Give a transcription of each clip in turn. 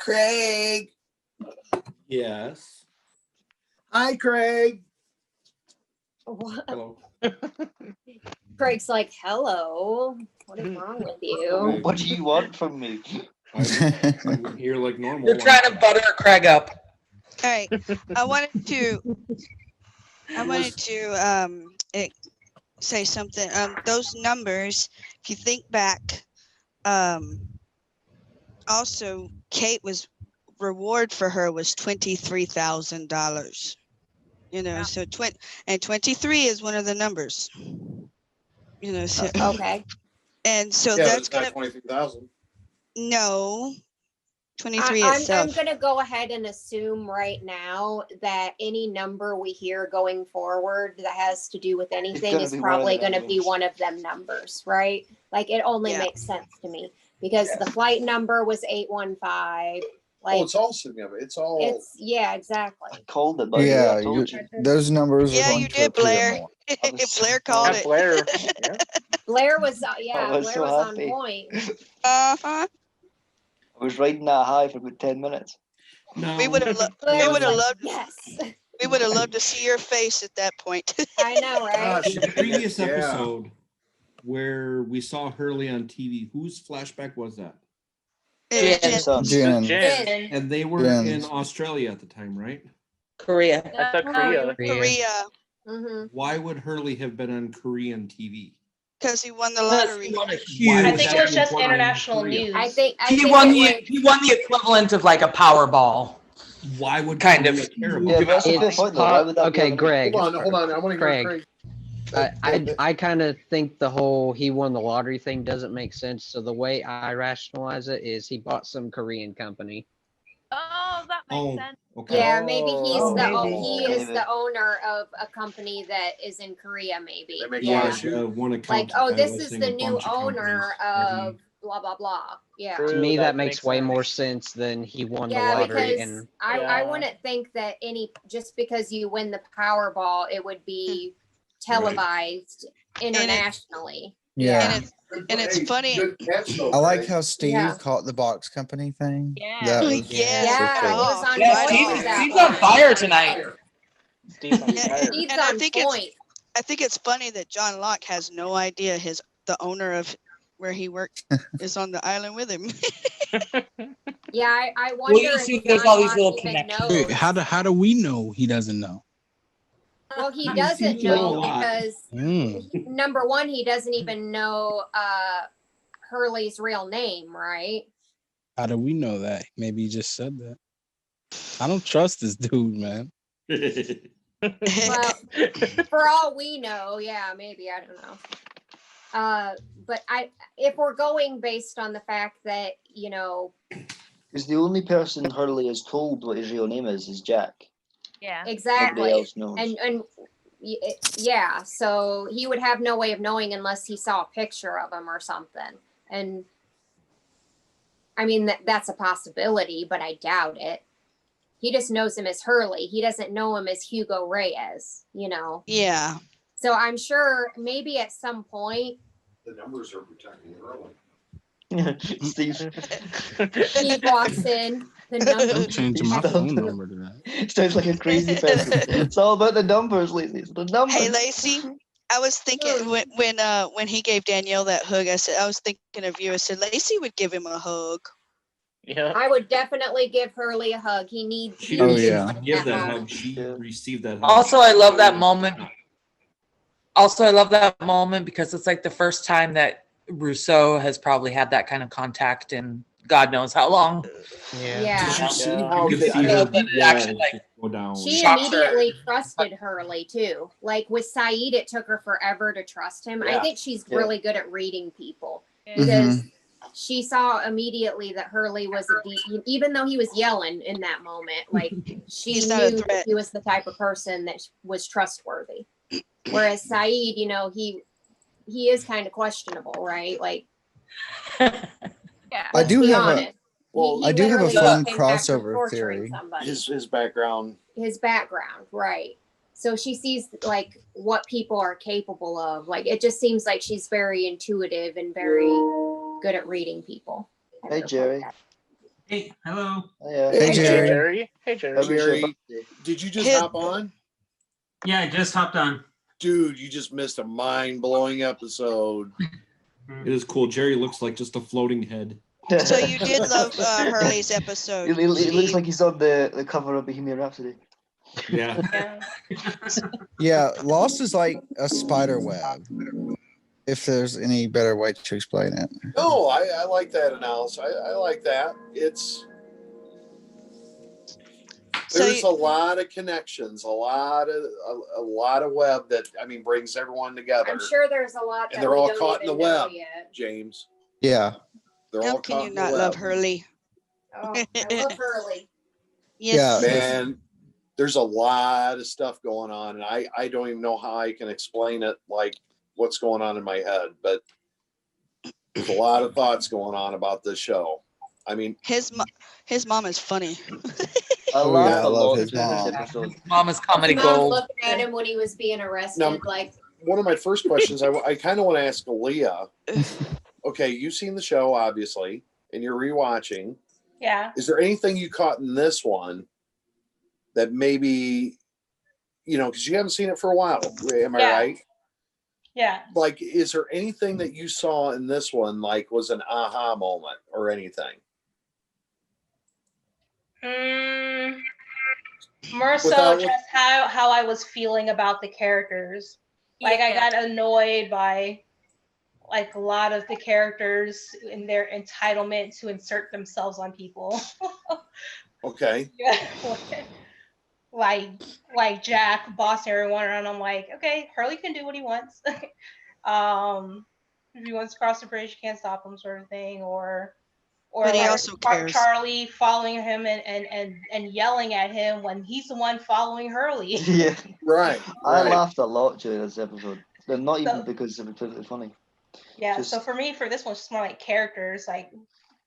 Craig. Yes. Hi, Craig. What? Hello. Craig's like, hello. What is wrong with you? What do you want from me? I'm here like normal. You're trying to butter Craig up. All right. I wanted to say something. Those numbers, if you think back, also Kate was reward for her was $23,000. You know, so 23 is one of the numbers. You know, so Okay. and so Yeah, that's but gonna it's not 23,000. no 23 I'm itself. going to go ahead and assume right now that any number we hear going forward that has to do with anything gonna is be one of probably the going to be numbers. one of them numbers, right? Like it only Yeah. makes sense to me because the flight number was 815. Like Oh, it's all significant. It's all. it's yeah, exactly. I called it, but Yeah, I told you. those numbers Yeah, are going you to did, appear Blair. more. I was so- Blair called Yeah, it. Blair. Yeah. Blair was yeah, was Blair so was happy. on point. Uh-huh. I was riding that high for about 10 minutes. No. We would have Blair was like, loved yes. we would have loved to see your face at that point. I know, right? Gosh, The previous yeah. episode where we saw Hurley on TV, whose flashback was that? It was Jen. Jen. Son. Jen. Jen. And they were Jens. in Australia at the time, right? Korea. I thought Korea. Korea, Mm-hmm. Why would Hurley have been on Korean TV? because he won the Plus, lottery. he won a Why huge. I would think that it was be just important in international Korea? news. I think He it won was- the equivalent of like a Powerball. Why would Kind of. Korea care about Yeah, that? but that's a fair It's point though. Why would that be okay, on- Greg. Hold on. I want to hear Craig. Craig. I kind of think the whole he won the lottery thing doesn't make sense. So the way I rationalize it is he bought some Korean company. Oh, that makes Oh, sense. okay. Yeah, maybe he's Oh, the maybe. he is Maybe. the owner of a company that is in Korea, maybe. They make Yeah. Yeah. One account. Like, oh, this is listing the a new bunch of owner companies. of blah blah blah. Yeah. To True, me, that makes makes way sense. more sense than he won the Yeah, lottery. because And I Yeah. wouldn't think that just because you win the Powerball, it would be televised internationally. Yeah. And it's funny. Good catch, though, I like Craig. how Steve Yeah. caught the box company thing. Yeah. That was Yeah. Yeah, super he cool. was on Yeah, point Steve- with that Steve's one. on fire tonight. Steve's on And- fire. Steve's And I on think point. I think it's funny that John Locke has no idea the owner of where he worked is on the island with him. Yeah, I wonder you if see there's John all these Locke little even connections. knows. Wait, how do we know he doesn't know? Well, he He's doesn't seen a know lot. because number one, he doesn't even know Hurley's real name, right? How do we know that? Maybe he just said that. I don't trust this dude, man. Well, for all we know, yeah, maybe, I don't know. But if we're going based on the fact that, you know, Because the only person Hurley is told what his real name is Jack. Yeah. Nobody exactly, else knows. and yeah, so he would have no way of knowing unless he saw a picture of him or something. And I mean, that's a possibility, but I doubt it. He just knows him as Hurley. He doesn't know him as Hugo Reyes, you know? Yeah. So I'm sure maybe at some point The numbers are protecting Hurley. Steve. he walks in, the I'm number. changing my phone number to that. Sounds like a crazy person. It's all about the numbers, Lacey. It's the numbers. Hey, Lacey, I was thinking when he gave Danielle that hug, I was thinking of you. I said Lacey would give him a hug. Yeah. I would definitely give Hurley a hug. He needs. She he Oh, didn't needs yeah. one give at that home. hug. She Yeah. received that hug. Also, I love that moment. Also, I love that moment because it's like the first time that Rousseau has probably had that kind of contact in God knows how long. Yeah. Did you see Yeah. how You could see the her But it walls actually, like, just go down. She Shocks her. immediately trusted Hurley too. Like with Saeed, it took her forever to trust him. I Yeah. think she's Yeah. really good at reading people Yeah. because she saw immediately that Hurley was even though he was yelling in that moment, like she He's not a knew that threat. he was the type of person that was trustworthy. Whereas Saeed, you know, he is kind of questionable, right? Like, Yeah. I let's do be have honest. Well, I do have a literally fun came back from crossover torturing theory. somebody. his background. His background, right? So she sees like what people are capable of. Like it just seems like she's very intuitive and very good at reading people. Hey, Jerry. Hey, hello. Yeah. Hey, Hey, Jerry. Jerry. Hey, Hey, Jerry. Jerry, did you just Hit- hop on? Yeah, I just hopped on. Dude, you just missed a mind-blowing episode. It is cool. Jerry looks like just a floating head. So you did love Hurley's episode. It looks Steve. like he's on the cover of Bohemian Rhapsody. Yeah. Yeah. Yeah, Lost is like a spider web. If there's any better way to explain it. No, I like that analysis. I like that. So There's you- a lot of connections, a lot of web that brings everyone together. I'm sure there's a lot And that they're we all don't caught in even the know web. yet. James, Yeah. they're How all can caught you in the not web. love Hurley? Oh, I love Hurley. Yes. Yeah. Man, there's a lot of stuff going on, and I don't even know how I can explain it, like what's going on in my head, but there's a lot of thoughts going on about this show. His mom is funny. I Oh, laughed yeah, I a love lot his during this mom. episode. Mama's comedy Mom gold. looking at him when he was being arrested, Now- like, One of my first questions, I kind of want to ask Aaliyah. Okay, you've seen the show, obviously, and you're rewatching. Yeah. Is there anything you caught in this one that maybe, because you haven't seen it for a while, am I Yeah. right? Yeah. Like, is there anything that you saw in this one, like, was an aha moment or anything? More so Without- just how I was feeling about the characters. Like I got annoyed by like a lot of the characters in their entitlement to insert themselves on people. Okay. Yeah. like Jack bossing everyone around. I'm like, okay, Hurley can do what he wants. If he wants to cross the bridge, you can't stop him, sort of thing. Or But he like also cares. Charlie following him and yelling at him when he's the one following Hurley. Yeah. Right. I right. laughed a lot during this episode. But not even So- because it was particularly funny. Yeah, Just- so for me, for this one, it's just more like characters. Like,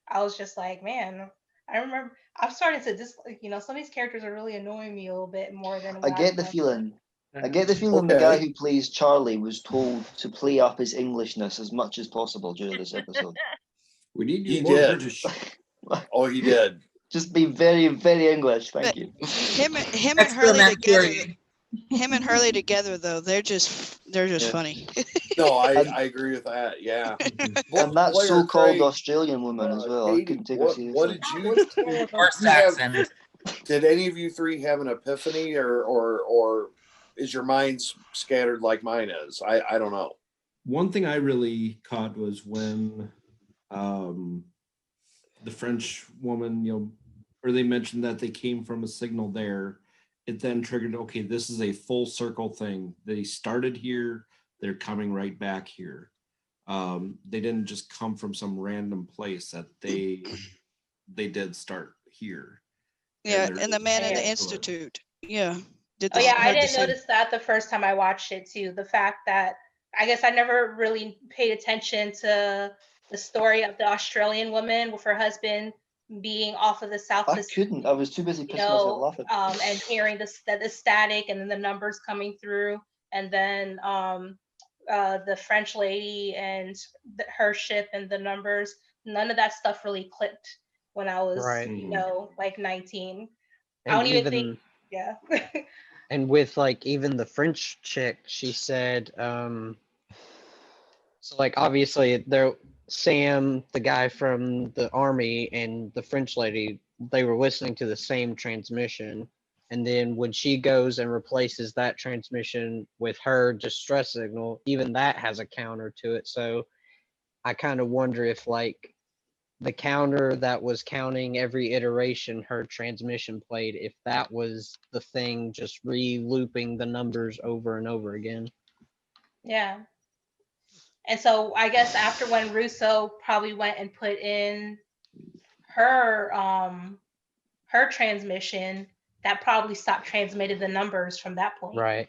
I was just like, man, I remember I'm starting to just, some of these characters are really annoying me a little bit more than. I what get the remember. feeling. I get the feeling the Okay. guy who plays Charlie was told to play up his Englishness as much as possible during this episode. We need He you more did. British. Oh, he did. Just be very, very English. Thank But- you. Him and That's Hurley the together. period. Him and Hurley together though, they're just Yeah. funny. No, I agree with that. Yeah. And that Blair so-called Craig, Australian woman as well. I Katie, couldn't take her what seriously. did you? Or Saxon. Did any of you three have an epiphany, or is your minds scattered like mine is? I don't know. One thing I really caught was when the French woman, or they mentioned that they came from a signal there. It then triggered, okay, this is a full circle thing. They started here, they're coming right back here. They didn't just come from some random place, that they did start here. Yeah, they're- and the man in the Yeah. institute. Yeah. Oh yeah, I had the didn't same- notice that the first time I watched it too. The fact that I guess I never really paid attention to the story of the Australian woman with her husband being off of the South I Pacific, couldn't. I was too busy pissing myself laughing. and hearing the static and then the numbers coming through, and then the French lady and her ship and the numbers. None of that stuff really clicked when I was, Right. like 19. I And don't even think, yeah. and with like even the French chick, she said, so like obviously there Sam, the guy from the army, and the French lady, they were listening to the same transmission. And then when she goes and replaces that transmission with her distress signal, even that has a counter to it. So I kind of wonder if like the counter that was counting every iteration her transmission played, if that was the thing just re-looping the numbers over and over again. Yeah. And so I guess after when Russo probably went and put in her her transmission, that probably stopped transmitting the numbers from that point. Right.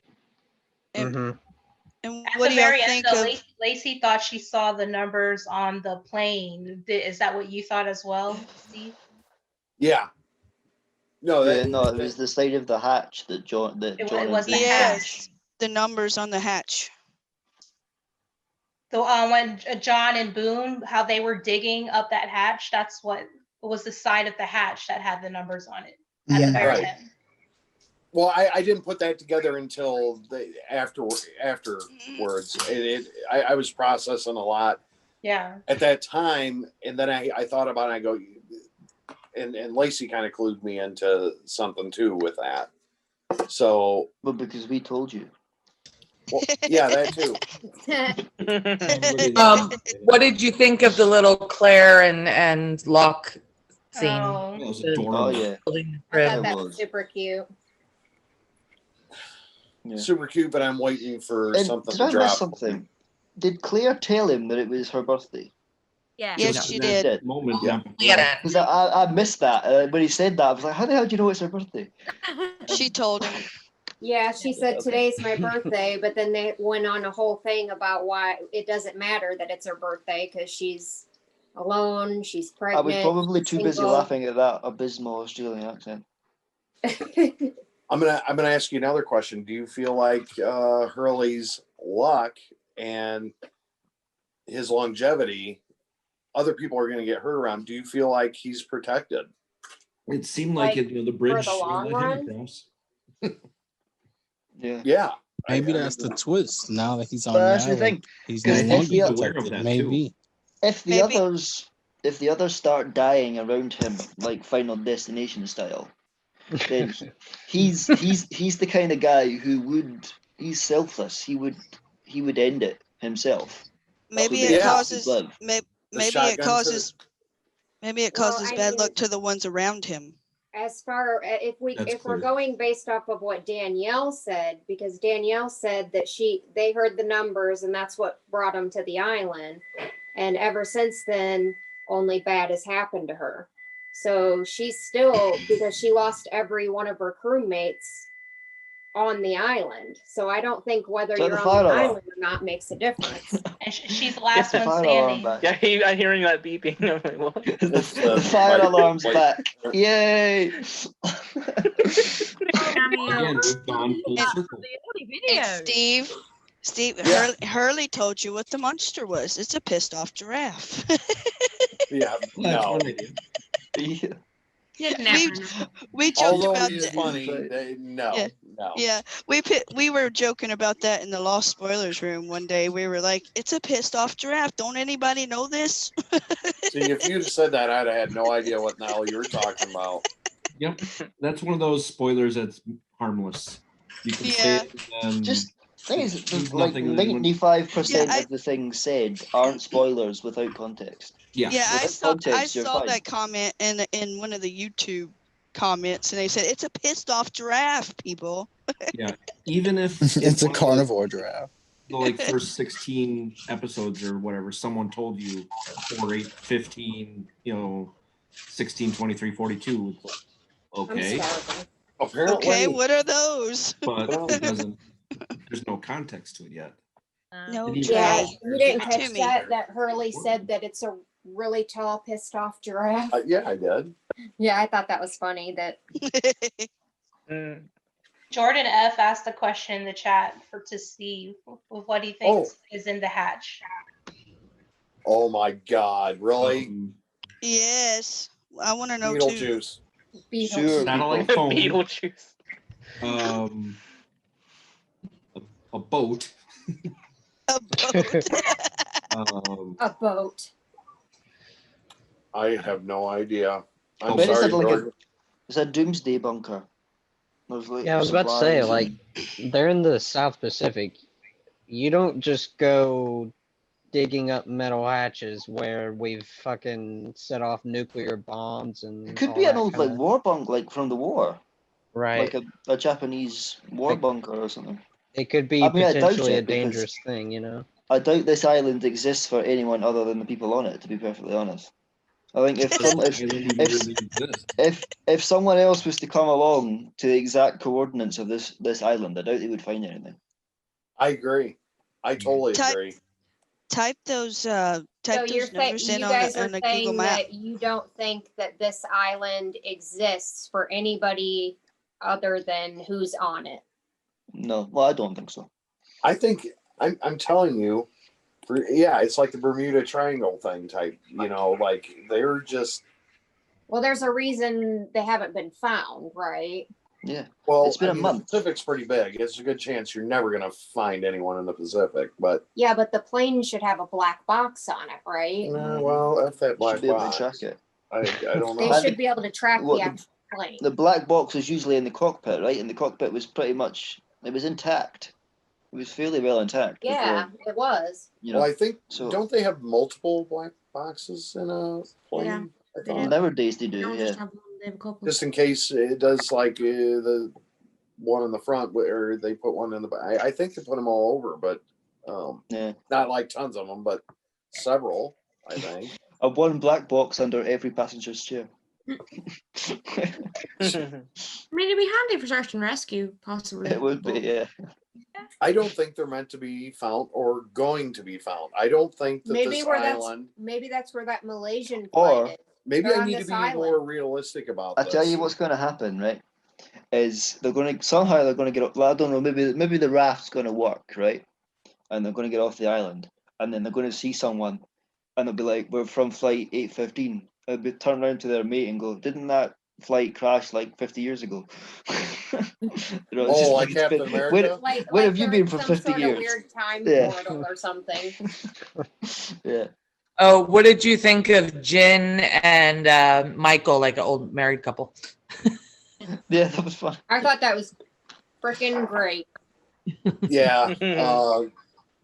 And, Mhm. and At what the do y'all very end, think though, of? Lacey thought she saw the numbers on the plane. Is that what you thought as well, Steve? Yeah. No, Yeah, no, it was the side of the hatch that John. It John was and the Bruce Yes, the numbers on the hatch. So when John and Boone, how they were digging up that hatch, that's what it was the side of the hatch that had the numbers on it Mm-hmm. at the very Right. end. Well, I didn't put that together until afterwards. I was processing a lot Yeah. at that time, and then I thought about it. I go, and Lacey kind of clued me into something too with that. So, Well, because we told you. well, yeah, that too. What did you think of the little Claire and Locke scene? Oh. That was The- adorable. Oh yeah. building the I crib? thought that was. was super cute. Yeah. Super cute, but I'm waiting for And something did to I miss drop. something? Did Claire tell him that it was her birthday? Yeah. Yes, Just she in did. that moment, Yeah. yeah. Because I missed that when he said that. I was like, how the hell do you know it's her birthday? She told him. Yeah, she said Okay. today's my birthday, but then they went on a whole thing about why it doesn't matter that it's her birthday because she's alone, she's I pregnant. was probably too busy single. laughing at that abysmal Australian accent. I'm gonna ask you another question. Do you feel like Hurley's luck and his longevity, other people are gonna get hurt around? Do you feel like he's protected? It seemed like, Like, it, the for bridge the long let him run? across. Yeah. Yeah. Maybe I that's the mean, twist. Now that he's on But the that's the island, thing. he's Because no if longer he- aware of protected. that, Maybe. If the Maybe- others start dying around him like Final Destination style, then he's the kind of guy who he's selfless. He would end it himself. Maybe So it they causes live. maybe the it shotgun to causes maybe it Well, causes I bad mean- luck to the ones around him. As far if That's we're clear. going based off of what Danielle said, because Danielle said that they heard the numbers and that's what brought them to the island, and ever since then only bad has happened to her. So she's still, because she lost every one of her crewmates on the island. So I don't think whether So you're the on the fire alarm. island or not makes a difference. And she's the last The one fire alarm standing. back. Yeah, I'm hearing that beeping. I'm like, what? The fire alarm's back. Yay! Again, we've gone full And- circle. And Steve, Yeah. Hurley told you what the monster was. It's a pissed off giraffe. yeah. That's No. one idea. Yeah. You'd we never know. we joked Although about it is that. funny, Right. no. Yeah, we were joking about that in the Lost Spoilers room one day. We were like, "It's a pissed off giraffe. Don't anybody know this?" See, if you'd have said that, I'd have had no idea what the hell you were talking about. Yep, that's one of those spoilers that's harmless. You can say Yeah. it and Just thing is, means like nothing and then when- 95% Yeah, I- of the things said aren't spoilers without context. yeah. Yeah, I Without saw context, you're fine. that comment in one of the YouTube comments, and they said it's a pissed off giraffe, people. Yeah, even if It's a one of carnivore giraffe. the like first 16 episodes or whatever, someone told you 4, 8, 15, 16, 23, 42. I'm Okay, starving. Apparently, Okay, what are those? but Well, it doesn't. There's no context to it yet. No, Did he- Yeah, Jay. you didn't Give it to catch me. that Hurley said that it's a really tall, pissed off giraffe. yeah, I did. Yeah, I thought that was funny. That Mm. Jordan F asked a question in the chat to Steve with what he thinks is in the hatch. Oh my God, really? Yes, I want to know too. Beetlejuice. Sure. Satellite phone, Beetlejuice. um, a boat, A boat. a boat. I have no idea. I I'm bet it's sorry, like Jordan. it's a doomsday bunker. There's like Yeah, I was about to say, supplies like, they're in the South Pacific. You don't just go digging up metal hatches where we've fucking set off nuclear bombs and it could all be an that old like kinda- war bunk, like from the war, right. like a Japanese war Like- bunker or something. It could be I mean, I doubt potentially a it because- dangerous thing, you know. I doubt this island exists for anyone other than the people on it. To be perfectly honest, I think Does the island even really exist? if someone else was to come along to the exact coordinates of this island, I doubt they would find anything. I agree. I totally Type- agree. So Type those you're saying numbers in you on guys a, are on a Google saying map. that you don't think that this island exists for anybody other than who's on it. No, well, I don't think so. I think I'm telling you, yeah, it's like the Bermuda Triangle thing type. Like they're just Well, there's a reason they haven't been found, right? Yeah. Well, It's been a month. The Pacific's pretty big. It's a good chance you're never going to find anyone in the Pacific. But Yeah, but the plane should have a black box on it, right? well, if that black Should be able to box, track it. I don't They know. should be able to track What, the the- actual plane. The black box was usually in the cockpit, right? And the cockpit was pretty much, it was intact. It was fairly well intact. Yeah, before, it was. you know, Well, I think so don't they have multiple black boxes in a plane? Yeah, I they thought? do. Just nowadays they They do, don't yeah. just have one, they have a couple. in case it does like the one in the front where they put one in the back. I think they put them all over, but Yeah. not like tons of them, but several, I think. A one black box under every passenger's chair. I mean, it'd be handy for search and rescue, possibly. It would be, yeah. I don't think they're meant to be found or going to be found. I don't think that Maybe this where island. maybe that's where that Malaysian Or- plane is. Maybe They're I on need to this be island. more realistic about I this. tell you what's going to happen, right? Is they're going to somehow they're going to get up. Well, I don't know. Maybe the raft's going to work, right? And they're going to get off the island, and then they're going to see someone, and they'll be like, "We're from flight 815." They'll be turn around to their mate and go, "Didn't that flight crash like 50 years ago?" You know, it's just like it's Captain been- America? Where have you they're been in for some 50 sort of years? weird time Yeah. portal or something. Yeah. Oh, what did you think of Jin and Michael, like an old married couple? Yeah, that was fun. I thought that was freaking great. Yeah,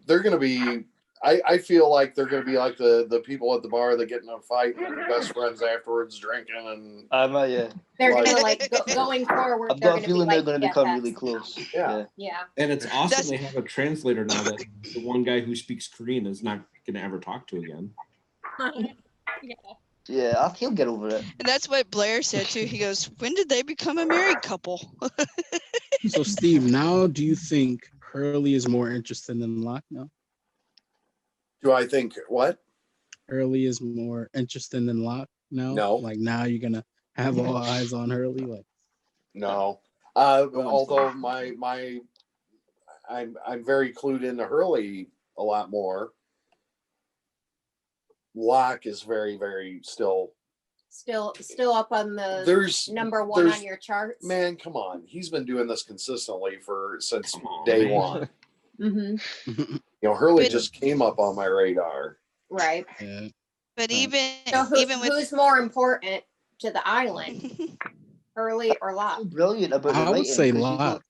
they're gonna be. I feel like they're gonna be like the people at the bar that get in a fight and they're best friends afterwards, drinking and. Yeah. They're Like- gonna going forward. I've they're got a gonna feeling be they're going to like, become yeah, really close. Yeah. Yeah. And it's awesome That's- they have a translator now that the one guy who speaks Korean is not going to ever talk to again. Yeah, he'll get over it. And that's what Blair said too. He goes, "When did they become a married couple?" So, Steve, now do you think Hurley is more interested in Locke now? Do I think what? Hurley is more interested in Locke now? No. Like now you're gonna have all eyes on Hurley? Like No. Although I'm very clued into Hurley a lot more. Locke is very, very still. Still up on the There's number one there's- on your charts. Man, come on. He's been doing this consistently since Come on, day man. one. Mm-hmm. Hurley But- just came up on my radar. Right. yeah. But Right. So even with who's more important to the island, Hurley or Locke? Brilliant about the I would writing, say 'cause you Locke.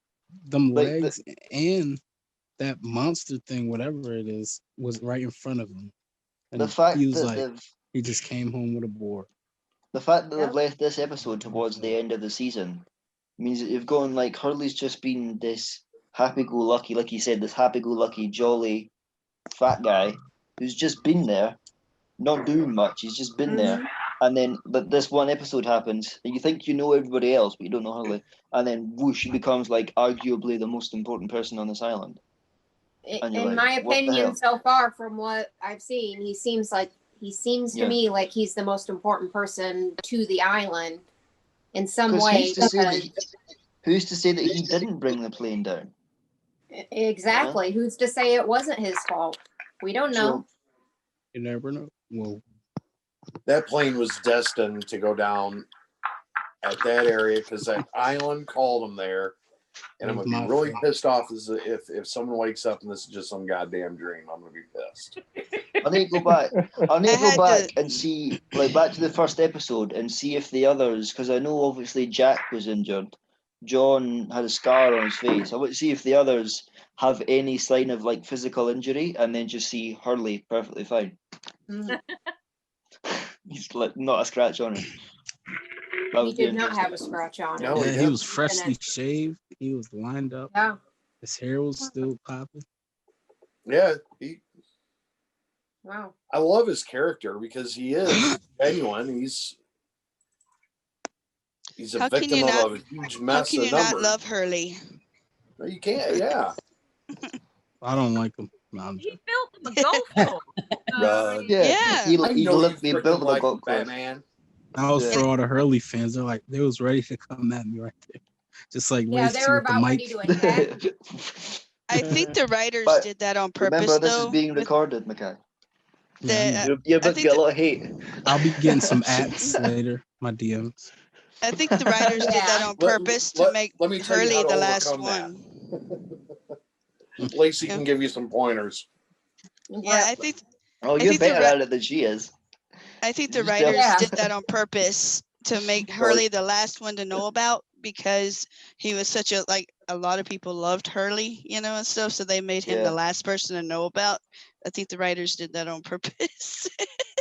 Them like the- legs and that monster thing, whatever it is, was right in front of him. And The fact he was that like, he just came home with a board. the fact that Yeah. they've left this episode towards the end of the season means that you've gone like Hurley's just been this happy-go-lucky, like you said, this happy-go-lucky, jolly, fat guy who's just been there, not doing much. He's just been there, and then this one episode happens, and you think you know everybody else, but you don't know Hurley, and then whoosh, he becomes like arguably the most important person on this island. And you're In like, my what the opinion, hell? so far from what I've seen, he seems to Yeah. me like he's the most important person to the island in some 'Cause way. who's to say that because- who's to say that he didn't bring the plane down? Exactly. Who's to say it wasn't his fault? We don't know. You never know. Well, That plane was destined to go down at that area because that island called him there. And I'm That gonna was be my really fault. pissed off if someone wakes up and this is just some goddamn dream. I'm gonna be pissed. I need to go back. I need I to had go back to- and see, like, back to the first episode and see if the others, because I know obviously Jack was injured. John had a scar on his face. I want to see if the others have any sign of like physical injury, and then just see Hurley perfectly fine. He's like not a scratch on him. That He would be did not have a interesting. scratch on it. No, yeah, he didn't. was freshly shaved. He was lined up. Yeah. His hair was still popping. Yeah, Wow. I love his character because he is genuine. He's a How can victim you of not- a huge How mess can of you not numbers. love Hurley? No, you can't. Yeah. I don't like him. No, I'm He joking. built them a golf course. Run. Yeah, Yeah. he I know he you built freaking him a like golf course. Batman. That was Yeah. for all the Hurley fans. They're like, they was ready to come at me right there. Just like Yeah, they Lacey were with the about mic. ready to attack. I think the writers But did that on purpose, Remember, this though. is being with- recorded, Mackay. Yeah, You're I about to think get a the, lot of hate. I'll be getting some ads later. My DMs. I think the writers did that Yeah. on purpose to make Let me tell you how Hurley to the last overcome that. one. Lacey Yeah. can give you some pointers. Yeah, I think Oh, I you're think the better ri- at it than she is. I think the You just tell- writers Yeah. did that on purpose to make Hurley the last one to know about because he was such a like a lot of people loved Hurley, you know, and stuff. So they made him Yeah. the last person to know about. I think the writers did that on purpose.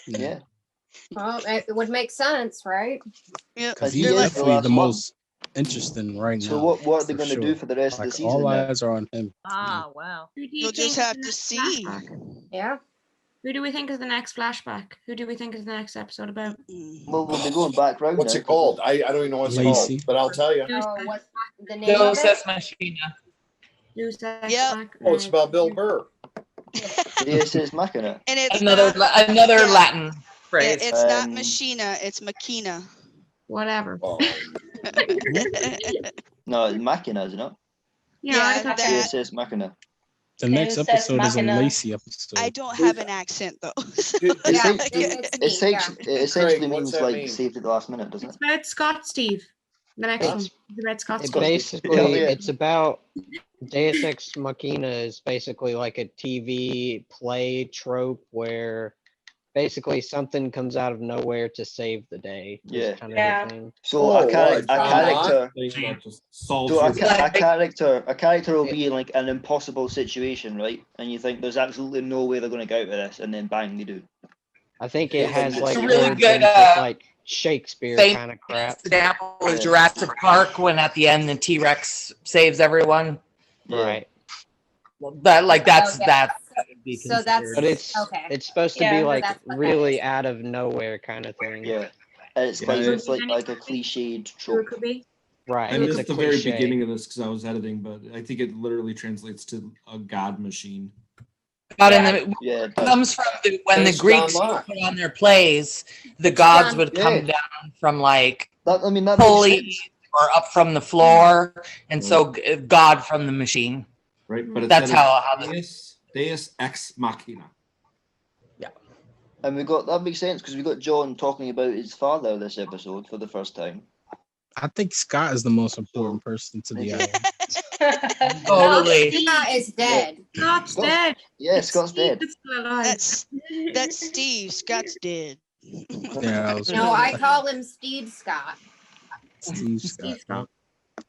Yeah. Well, it would make sense, right? Yeah, Because he they're he's like, is the definitely last the one. most interesting right So now. what are they for going to do sure. for the rest of Like the season? all Then? eyes are on him. Ah, wow. Who do you we'll just think is have the to next see. flashback? Yeah. Who do we think is the next flashback? Who do we think is the next episode about? Well, we'll be going back round What's now. it called? I don't even know what it's Lacey. called, but I'll tell you. Oh, what the name of Dos it? Ex Machina. Deus Ex Yep. Machina. Oh, it's about Bill Burr. Yes, it's Machina. And it's Another not, another yeah. Latin phrase. It's not Um, Machina, it's Machina. Whatever. Oh, No, it's Machina, isn't it? Yeah, I Yeah, thought that- Yes, it's Machina. The next Deus Ex episode is a Machina. Lacey episode. I don't have an accent though. Dude, It Yeah, takes- it's me, yeah. it essentially Craig, what's means that like mean? saved at the last minute, doesn't it's it? about Scott Steve. The next Huh? one. It's about Scott It Steve. basically, yeah. it's about Deus Ex Machina is basically like a TV play trope where basically something comes out of nowhere to save the day. is Yeah. kind of Yeah. the thing. So Oh, a character, what? a character, Thing that just solves so your a character will be in like an impossible situation, right? And you think there's absolutely no way they're going to get out of this, and then bang, they do. I think it has It's like a really origins good, with like Shakespeare famous kind of crap. example is Jurassic Park when at the end the T-Rex saves everyone. Yeah. Right. That like that's Okay. that would be So that's considered. But it's okay. it's supposed to Yeah, be so like that's what that really is. out of nowhere kind of thing. Yeah. And it's Yeah, like I- it's like a cliched Who it trope. could be? Right. I It's missed a the very cliche. beginning of this because I was editing, but I think it literally translates to a god machine. But in the, Yeah, it it does. comes from when the It's Greeks John Locke. put on their plays, the gods John- would come down from like That, I mean, that makes pulley sense. or up from the floor, and so God from the machine. Right, but it's That's how the Deus Ex Machina. And that makes sense because we got John talking about his father this episode for the first time. I think Scott is the most important person to the Yeah. island. totally. Scott is dead. Scott's Scott's- dead. Yeah, Scott's Steve dead. is still alive. That's Steve. Scott's dead. Yeah, I was No, I call him Steve Scott. Steve Scott. Steve Scott.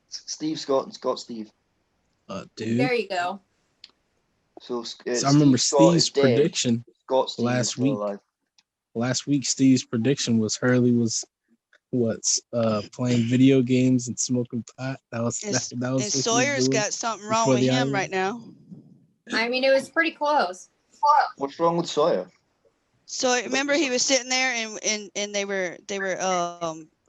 Steve Scott and Scott Steve. Dude. There you go. So, So I remember Scott is Steve's dead. prediction Scott Steve is last still week. alive. Last week. Steve's prediction was Hurley was playing video games and smoking pot. That was And, that was and what he was Sawyer's doing got something wrong before with the him island. right now. I mean, it was pretty close. What's wrong with Sawyer? So remember he was sitting there and they were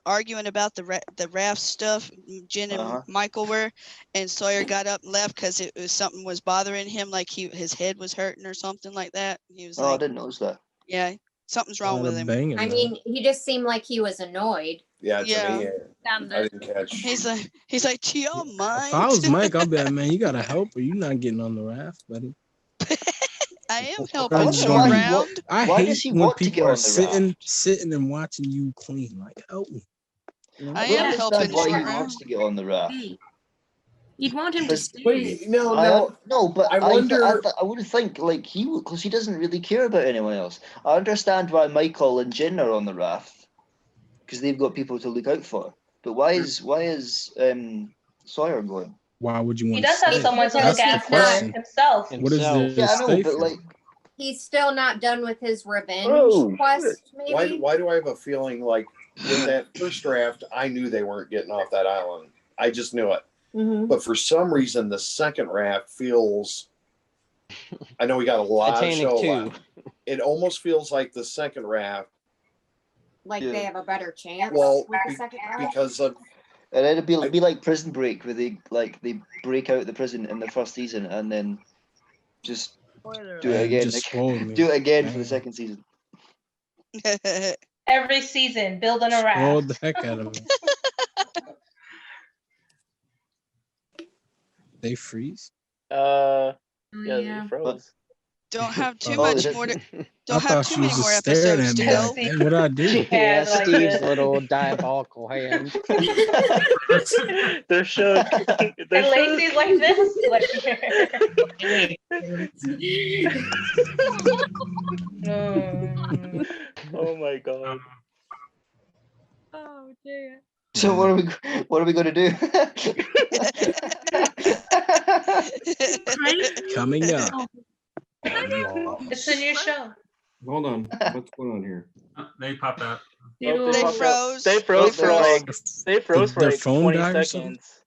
arguing about the raft stuff. Jen and Uh-huh. Michael were, and Sawyer got up and left because it was something was bothering him, like his head was hurting or something like that. He was Oh, I like, didn't notice that. yeah, something's wrong Had with a him. banger, I man. mean, he just seemed like he was annoyed. Yeah, to Yeah. me, I didn't catch. He's like, do y'all mind? If I was Mike, I'd be like, man, you gotta help or you're not getting on the raft, buddy. I am I helping Guys, wonder you don't why be- he wa- around. I Why hate does he when want to people get are on the sitting and watching you clean. Like, help me. You know? I I am understand helping why you he around. wants to get on the raft. Hey, you'd want him to But- stay. Wait, no, No, but I wonder- I would think like he would, because he doesn't really care about anyone else. I understand why Michael and Jen are on the raft because they've got people to look out for. But why is Sawyer going? Why would you He want does to have stay? someone to That's look the after question. himself. What is Himself. there Yeah, I to know, stay but for? like, He's still not done with his revenge Oh, quest, Why maybe? do I have a feeling like with that first draft, I knew they weren't getting off that island. I just knew it. Mhm. But for some reason, the second raft feels. I know we got a lot Titanic of show 2. left. It almost feels like the second raft Like Yeah. they have a better chance Well, with the second round? because of and it'd be like Prison Break, where they break out of the prison in the first season and then just do it Man, again. just spoiled me. Do it again for the Man. second season. Every season, building a Spoiled raft. the heck out of me. They freeze. Yeah, Yeah. they froze. Don't have too Oh, much they more to. I Don't have thought too she many was more just staring episodes at to me. go. Like, "Damn, what I do?" Yeah, like Steve's this. little diabolical hand. They're shook. They're And shook. Lacey's like this. Like, Oh my god. Oh dear. So what are we going to do? Coming up. it's a new show. Hold on. What's going on here? Oh, they popped out. Oh, They popped out. froze. They froze Oh, for like they're their like phone 20 died or something? seconds.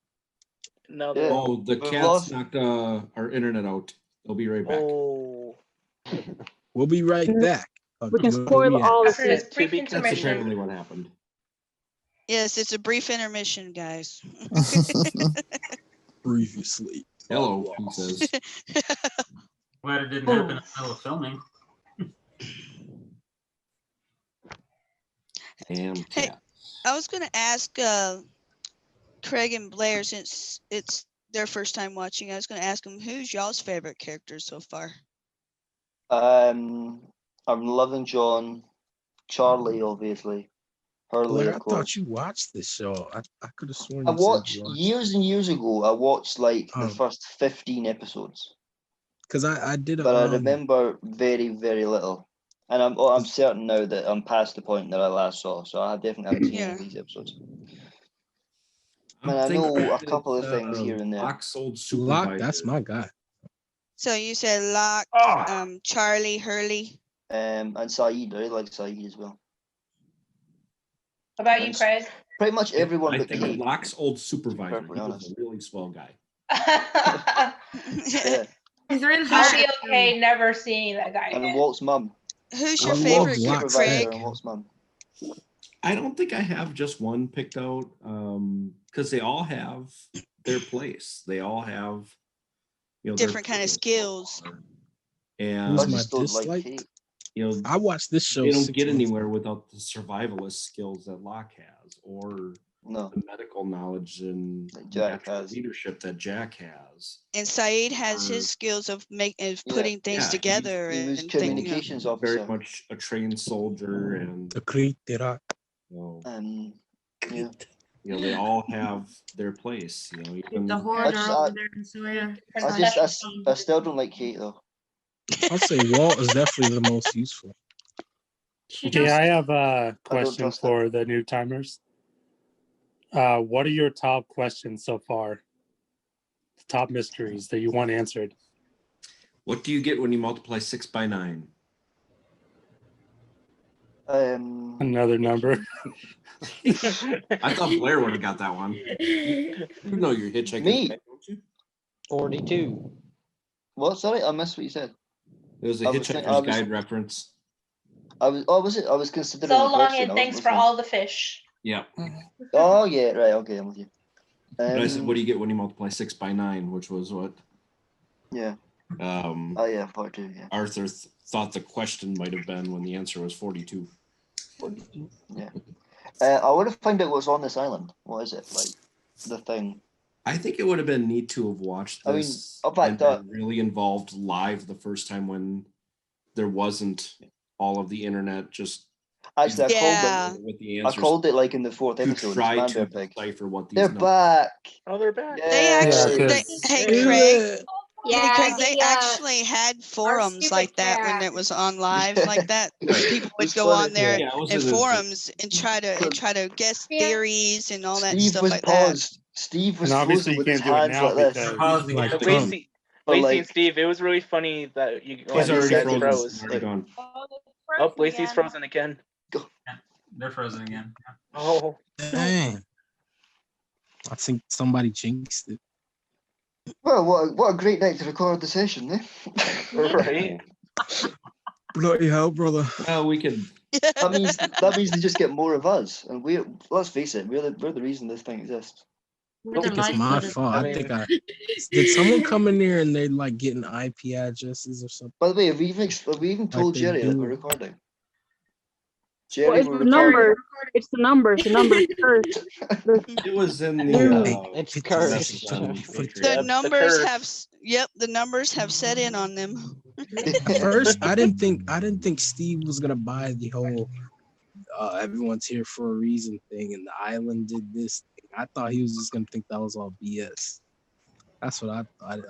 No, Yeah. Oh, the We've cats lost- knocked our internet out. They'll be right back. Oh. We'll be right back. We can Where spoil we at? all the After this shit. brief That's intermission. apparently what happened. Yes, it's a brief intermission, guys. Previously. Hello, he says. Glad it didn't happen in the middle of filming. Damn Hey, cat. I was going to ask Craig and Blair, since it's their first time watching, I was going to ask them, who's y'all's favorite character so far? I'm loving John, Charlie, obviously, Hurley, Blair, I of course. thought you watched this show. I could have sworn I you said watched you watched. years and years ago. I watched like the Oh. first 15 episodes, Because I did a but I remember very, very little. And I'm certain now that I'm past the point that I last saw, so I definitely haven't seen any of these episodes. And I know a couple of things here and there. Locke's old Locke, supervisor. that's my guy. So you said Locke, Charlie, Hurley. And Saeed, I really like Saeed as well. How about you, Craig? Pretty much everyone I but think Kate. Locke's old supervisor. Perfectly He was honest. a really swell guy. Yeah. They're in I'll the be okay never seeing that guy And again. Walt's mum. Who's I your love favorite, Locke's Craig? And Walt's mum. I don't think I have just one picked out because they all have their place. They all have, their Different kind of purpose. skills. And Who's I my just don't like dislike? Kate. I watched this show. they don't 6 get months anywhere without the survivalist skills that Locke has, or No. the medical knowledge and That Jack natural has. leadership that Jack has. And Saeed has his skills of putting things Yeah, together He was and communications Very officer. much a trained soldier, and The Creek did I. Yeah. they all have their place. Even The hoarder over there in Sawyer. I still don't like Kate though. I'll say Walt is definitely the most useful. Yeah, I have a I don't question trust for the new timers. What are your top questions so far? The top mysteries that you want answered? What do you get when you multiply 6 by 9? Another number. I thought Blair would have got that one. You know your hitchhiking. Me? Guide, don't you? 42. What? Sorry, I missed what you said. It was a I was Hitchhiker's think- I was- Guide reference. Was it? I was considering. So the long question. and I thanks wasn't for listening. all the fish. Yeah. Oh yeah, right. Okay, I'm with you. But I said, what do you get when you multiply 6 by 9? Which was what? Yeah. Oh yeah, 42. Yeah. Arthur thought the question might have been when the answer was 42. 42. Yeah. I want to find out what's on this island. What is it like? The thing. I think it would have been neat to have watched I mean, this I'll back and that. been really involved live the first time when there wasn't all of the internet just Actually, Yeah. with the I answers. called it like in the fourth to episode. try Man to Bear Pig. decipher what these They're numbers. back. Oh, they're back. They actually, Yeah, they, 'cause- hey Yeah. Craig, Yeah, Craig, they the, actually had forums stupid like that when cat. it was on live like that. People would It's go funny. on there Yeah, it was and in the- forums and try to guess Yeah. theories and all that Steve stuff was like that. paused. Steve was And obviously frozen you with his can't do it hands now like this. because Paused again. Like Lacey, Trump. Lacey But, and Steve, it was really funny that you He's when you already said frozen. froze. He's already gone. Oh, Lacey's frozen again. They're frozen again. Oh, Dang. I think somebody jinxed it. Well, what a great night to record the session, eh? right. Bloody hell, brother. We could. That means they just get more of us, and let's face it, we're the reason this thing exists. I think it's my fault. I think did someone come in there and they like getting IP addresses or something? By the way, have we even told they Jerry that do. we're recording? Well, Jerry, it's we're the recording. number. It's the numbers. The numbers first. It was in the. It's message cursed. on The Patreon. Yeah, numbers curse. have the numbers have set in on them. First, I didn't think Steve was gonna buy the whole everyone's here for a reason thing, and the island did this thing. I thought he was just gonna think that was all BS. That's what I thought. I Yeah.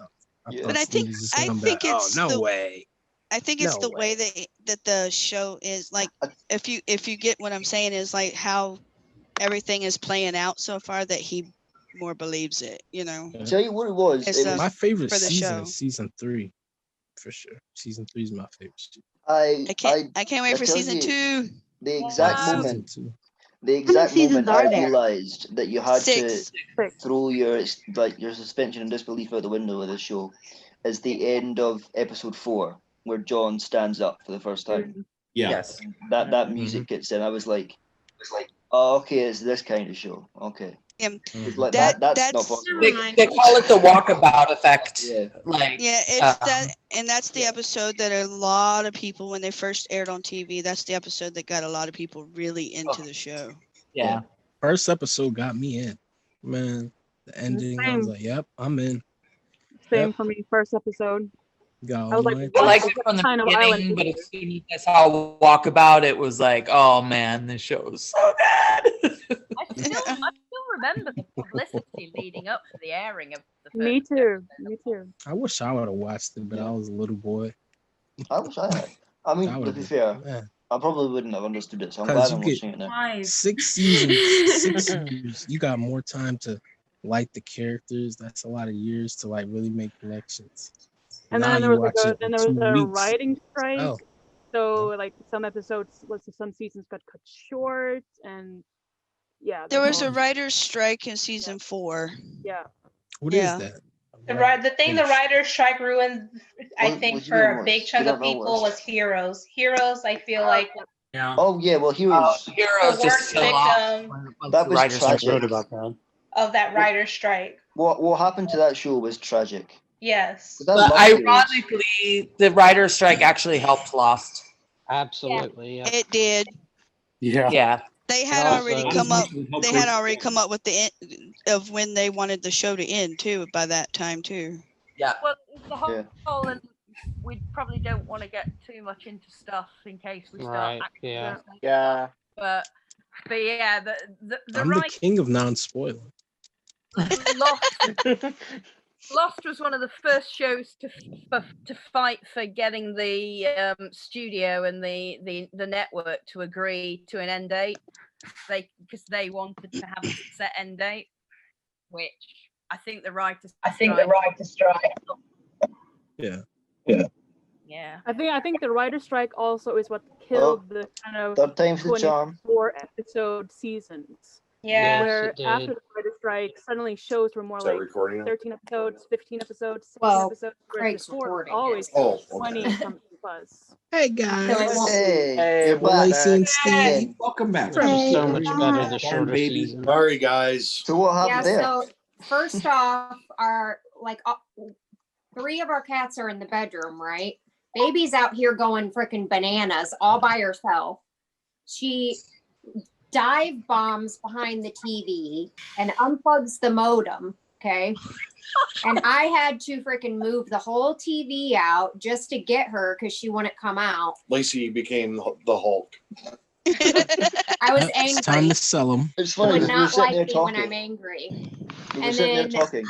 thought But I Steve think was just I gonna be like, think oh, it's no the way. I think it's No the way that the show is like. If you get what I'm saying, is like how everything is playing out so far that he more believes it. You know. Tell you what it was. It's, It was My favorite for the season show. is season 3, for sure. Season 3 is my favorite. I can't wait for tell season you, 2. The exact Season moment, 2. the exact seasons moment are I there? realized that you had Six. to throw your suspension and disbelief out the window with this show is the end of episode 4, where John stands up for the first time. Yeah. Yes. That music gets in. I was like, oh, okay, it's this kind of show. Okay. It's like that's not possible. They call it the walkabout effect. Yeah. Like, Yeah, it's that, and that's the episode that a lot of people, when they first aired on TV, that's the episode that got a lot of people really into the show. Yeah. First episode got me in. Man, the ending, I was Same. like, yep, I'm in. Same Yep. for me. First episode. Got I was like, all my I what liked is it that from the kind of beginning, island but is as soon as I saw Walkabout, it was like, oh man, this show is so good. I still remember the publicity leading up to the airing of the first. Me too. Me too. I wish I would have watched it, but I was a little boy. I wish I had. I mean, That to would've be been- fair, yeah. I probably wouldn't have understood it, so I'm 'Cause glad you I'm get watching it now. 6 seasons, 6 years. You got more time to like the characters. That's a lot of years to like really make connections. And Now then there you was watch like it then in there was 2 a weeks. writing strike. Oh. So like some episodes, some seasons got cut short, and yeah. There that's was a all. writer's strike in season 4. Yeah. What is Yeah. that? The writer's strike ruined, I What- think, what do you for mean a big was? chunk You of don't know people was? was Heroes. Heroes, I feel like, Yeah. Oh yeah, well, Heroes. Heroes the just worst fell off. victim That was I tragic. wrote about that. of that writer's strike. What happened to that show was tragic. Yes. 'Cause I But love Heroes. ironically, the writer's strike actually helped Lost. Absolutely. Yeah. It did. Yeah. Yeah. They had also- already come up. They had already come up with the end of when they wanted the show to end too. By that time too. Yeah. Well, the whole, Yeah. and we probably don't want to get too much into stuff in case we start. Right. Yeah. accidentally- Yeah. But yeah, the I'm the king of non-spoiler. Lost was one of the first shows to fight for getting the studio and the network to agree to an end date. Because they wanted to have a set end date, which I think the writers. Yeah. Yeah. I think the writer's strike also is what killed the kind of Third time's the charm. 24 episode seasons. Yeah. Where it after did. the writer's strike, suddenly shows were more Is that like recording now? 13 episodes, 15 episodes, 16 Well, episodes. Whereas Craig's before, recording always it. Oh, okay. 20 something plus. Hey So it guys. won't- Hey, Hey, you're we're back. Lacey and Hey. Steve. Welcome back. So much better the Darn shorter baby. season. Sorry, guys. So what Yeah, happened there? so first off, our like 3 of our cats are in the bedroom, right? Baby's out here going freaking bananas all by herself. She dive bombs behind the TV and unplugs the modem, okay? And I had to freaking move the whole TV out just to get her because she wouldn't come out. Lacey became the Hulk. I was It's time angry. to sell them. It's She funny would because we were not sitting like there me when I'm talking. angry. We were And sitting there then- talking.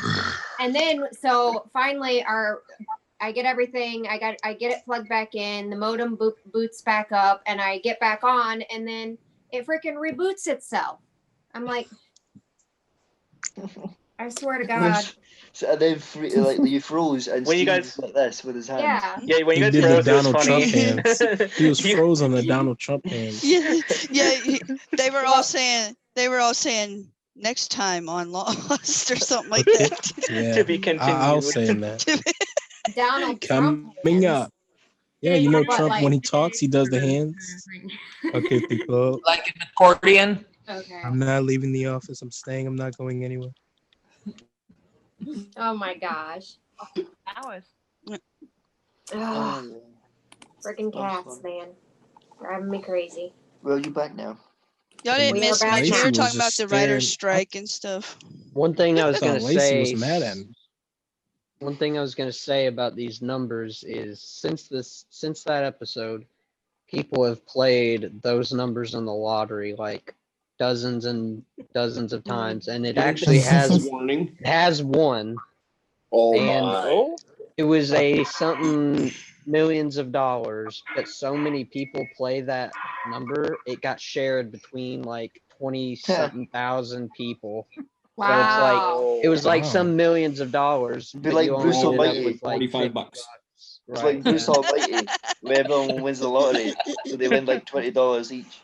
And then so finally I get everything, I get it plugged back in, the modem boots back up, and I get back on, and then it freaking reboots itself. I'm like, I swear to God. So and then like you froze and When you Steve guys- was like this with his hands. Yeah. Yeah, when He you guys did the froze, it was Donald funny. Trump hands. He was You- froze on the Donald Trump hands. Yeah. They were all saying next time on Lost or something like that. Yeah. To be continued. I'll say that. Donald Trump Coming hands. up. Yeah, you know But, Trump like- when he talks, he does the hands. Okay, people. Like an accordion. Okay. I'm not leaving the office. I'm staying. I'm not going anywhere. Oh my gosh. Hours. Ugh, Oh, freaking That's cats, fun. man. Driving me crazy. well, you back now. Y'all didn't We miss are back much. We now. were Lacey was talking about just the writer's staring- strike and stuff. One thing I was I gonna thought Lacey say. was mad at me. One thing I was going to say about these numbers is since that episode, people have played those numbers in the lottery like dozens and dozens of times, and it actually has won. Oh and my! it was a something millions of dollars, but so many people play that number, it got shared between like 20 something thousand people. So it's like it was like some millions of dollars. Be but like you only Bruce ended up Almighty. with like 45 50 bucks. It's Right, like Bruce yeah. Almighty, where everyone wins the lottery, so they win like $20 each.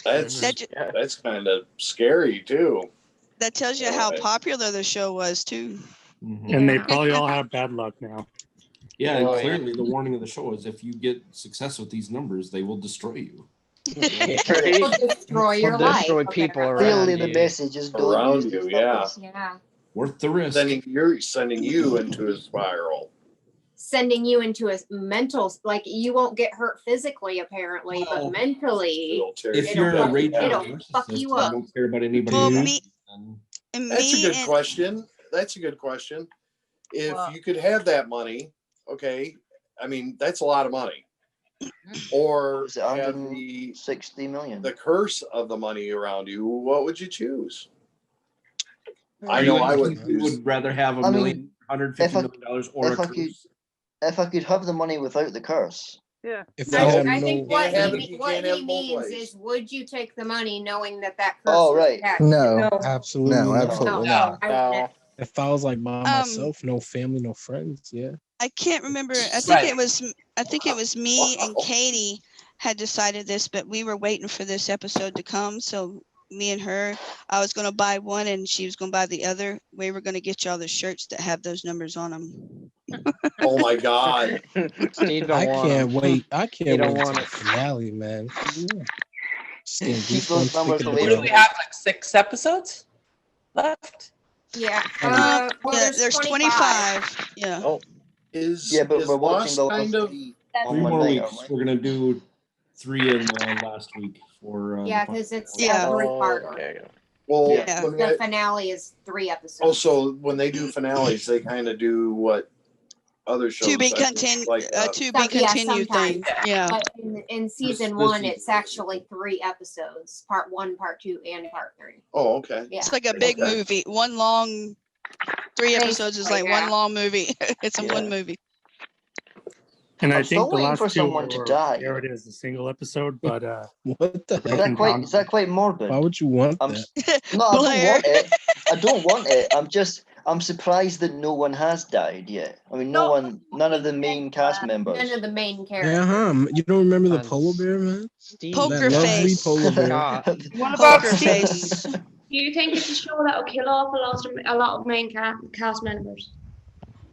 That's kind of scary too. That tells you how popular the show was too. And they probably all have bad luck now. Yeah, and Oh, clearly the warning of the show is if you get success with these numbers, they will destroy you. Will destroy your life. Destroy people around Clearly, the you. message is don't Around use you, these yeah. numbers. Yeah. Worth the risk. Sending you into a spiral. Sending you into a mental, like you won't get hurt physically apparently, but mentally, If you're a raging it'll fuck narcissist, you you up. don't care about anybody Well, else, me- then That's a good question. That's a good question. If you could have that money, okay, I mean that's a lot of money. Or Is it have 160 million? the curse of the money around you, what would you choose? I You know would- I would you choose. would rather have I mean, $150 million or a if I could, curse. if I could have the money without the curse. Yeah. If No, I have I think no, what can't have it- he, you what can't he have both means ways. is, would you take the money knowing that curse Oh, was right. attached? no, absolutely No, not. I wouldn't. If I was like by myself, no family, no friends, yeah. I can't remember. I think Right. it was me and Katie had decided this, but we were waiting for this episode to come. So me and her, I was going to buy one and she was going to buy the other. We were going to get y'all the shirts that have those numbers on them. Oh my God. Steve don't I want can't 'em. wait. I He can't don't wait want until the it. finale, man. Just getting Keep those goosebumps numbers thinking away What do about we it. have? Like 6 episodes left? Yeah. Yeah, Well, there's 25. Yeah. Oh, is Yeah, but is we're watching Lost the last kind of? three That's- on 3 one more night, weeks. aren't we? We're gonna do 3 in last week for Yeah, the because it's Yeah. a three-parter. Okay. Well, Yeah. let me The finale is 3 episodes. oh, so when they do finales, they kind of do what other shows To be I think, continued. like To be Yeah, continued thing. sometimes. Yeah. But in season this 1, season. it's actually 3 episodes: part 1, part 2, and part 3. Oh, okay. Yeah. It's like a big Okay. movie. One long. 3 episodes is Basically, like yeah. one long movie. It's a Yeah. one movie. And I I'm still think the waiting last for two someone to were die. aired as a single episode, but What the Is heck? that quite? Is that quite morbid? Why would you want I'm that? no, I don't Blair. want it. I don't want it. I'm surprised that no one has died yet. I mean, none of the main cast members. None of the main characters. Yeah, huh? You don't remember the Tons. polar bear, man? Steve Poker That lovely face. polar bear. God. What about Poker Steve? face. Do you think it's a show that will kill off a lot of main cast members?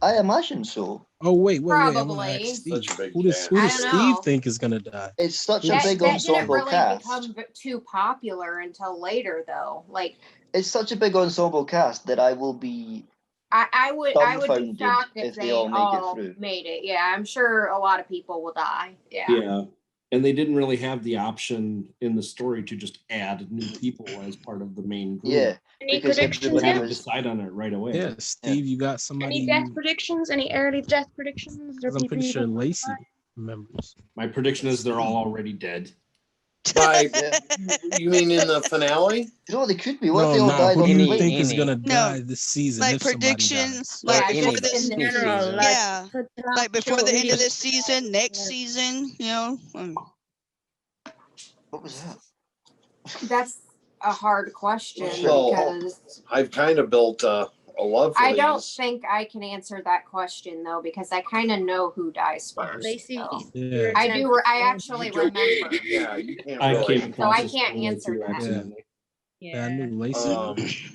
I imagine so. Oh wait, I want to Probably. ask Steve. Such a big Who does fan. I Steve don't know. think is gonna die? It's such a That, big that didn't ensemble really cast. become too popular until later, though. Like, It's such a big ensemble cast that I will be. I would be Dumbfounded shocked if if they they all make it all through. made it. Yeah, I'm sure a lot of people will die. Yeah. Yeah. And they didn't really have the option in the story to just add new people as part of the main group. Yeah, Any because predictions They everybody had to yet? was. decide on it right away. Yeah, Steve, you got somebody. Any death predictions? Any early death predictions? Or 'Cause I'm people pretty you sure think will Lacey die? remembers. My prediction is they're all already dead. By Yeah. you mean in the finale? No, they could be. What if No, they all nah. died Who on do the you plane? think is any. gonna No, die this season like if somebody predictions, dies? like Yeah, before just this, in In general, like yeah, for the like before show, the end of really. this season, next season, you know. What was that? That's a hard question So, because I've kind of built a love for I don't these. think I can answer that question though, because I kind of know who dies first. Lacey, so. Yeah. I do. I actually remember. Yeah, you can't I really. came So I across this can't story answer too that. accidentally. Yeah, I knew Lacey.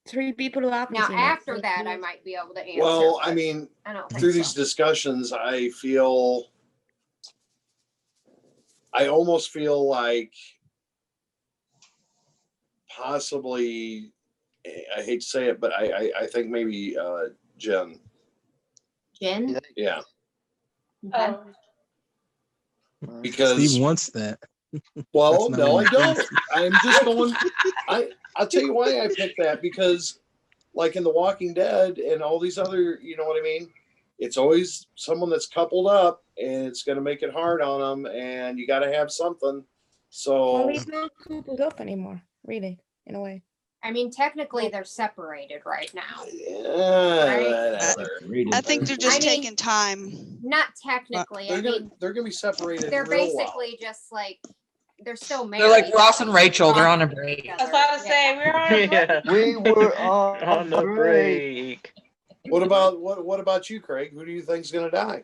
3 people who haven't Now seen it. after that, I might be able to answer. Well, I but mean, I don't think through so. these discussions, I almost feel like possibly, I hate to say it, but I think maybe Jen. Jen? Yeah, Okay. because Steve wants that. well, That's not no, what I he don't. thinks. I'm just going. I'll tell you why I picked that, because like in The Walking Dead and all these other, you know what I mean? It's always someone that's coupled up, and it's going to make it hard on them, and you got to have something. So Well, he's not coupled up anymore, really, in a way. I mean, technically they're separated right now. I think they're just taking time. Not technically. they're I gonna mean, they're gonna be separated. they're in a little while. basically just like they're still married. They're like Ross and Rachel. They're on a break. That's what I was saying. We're on a break. We were On the break. What about you, Craig? Who do you think's gonna die?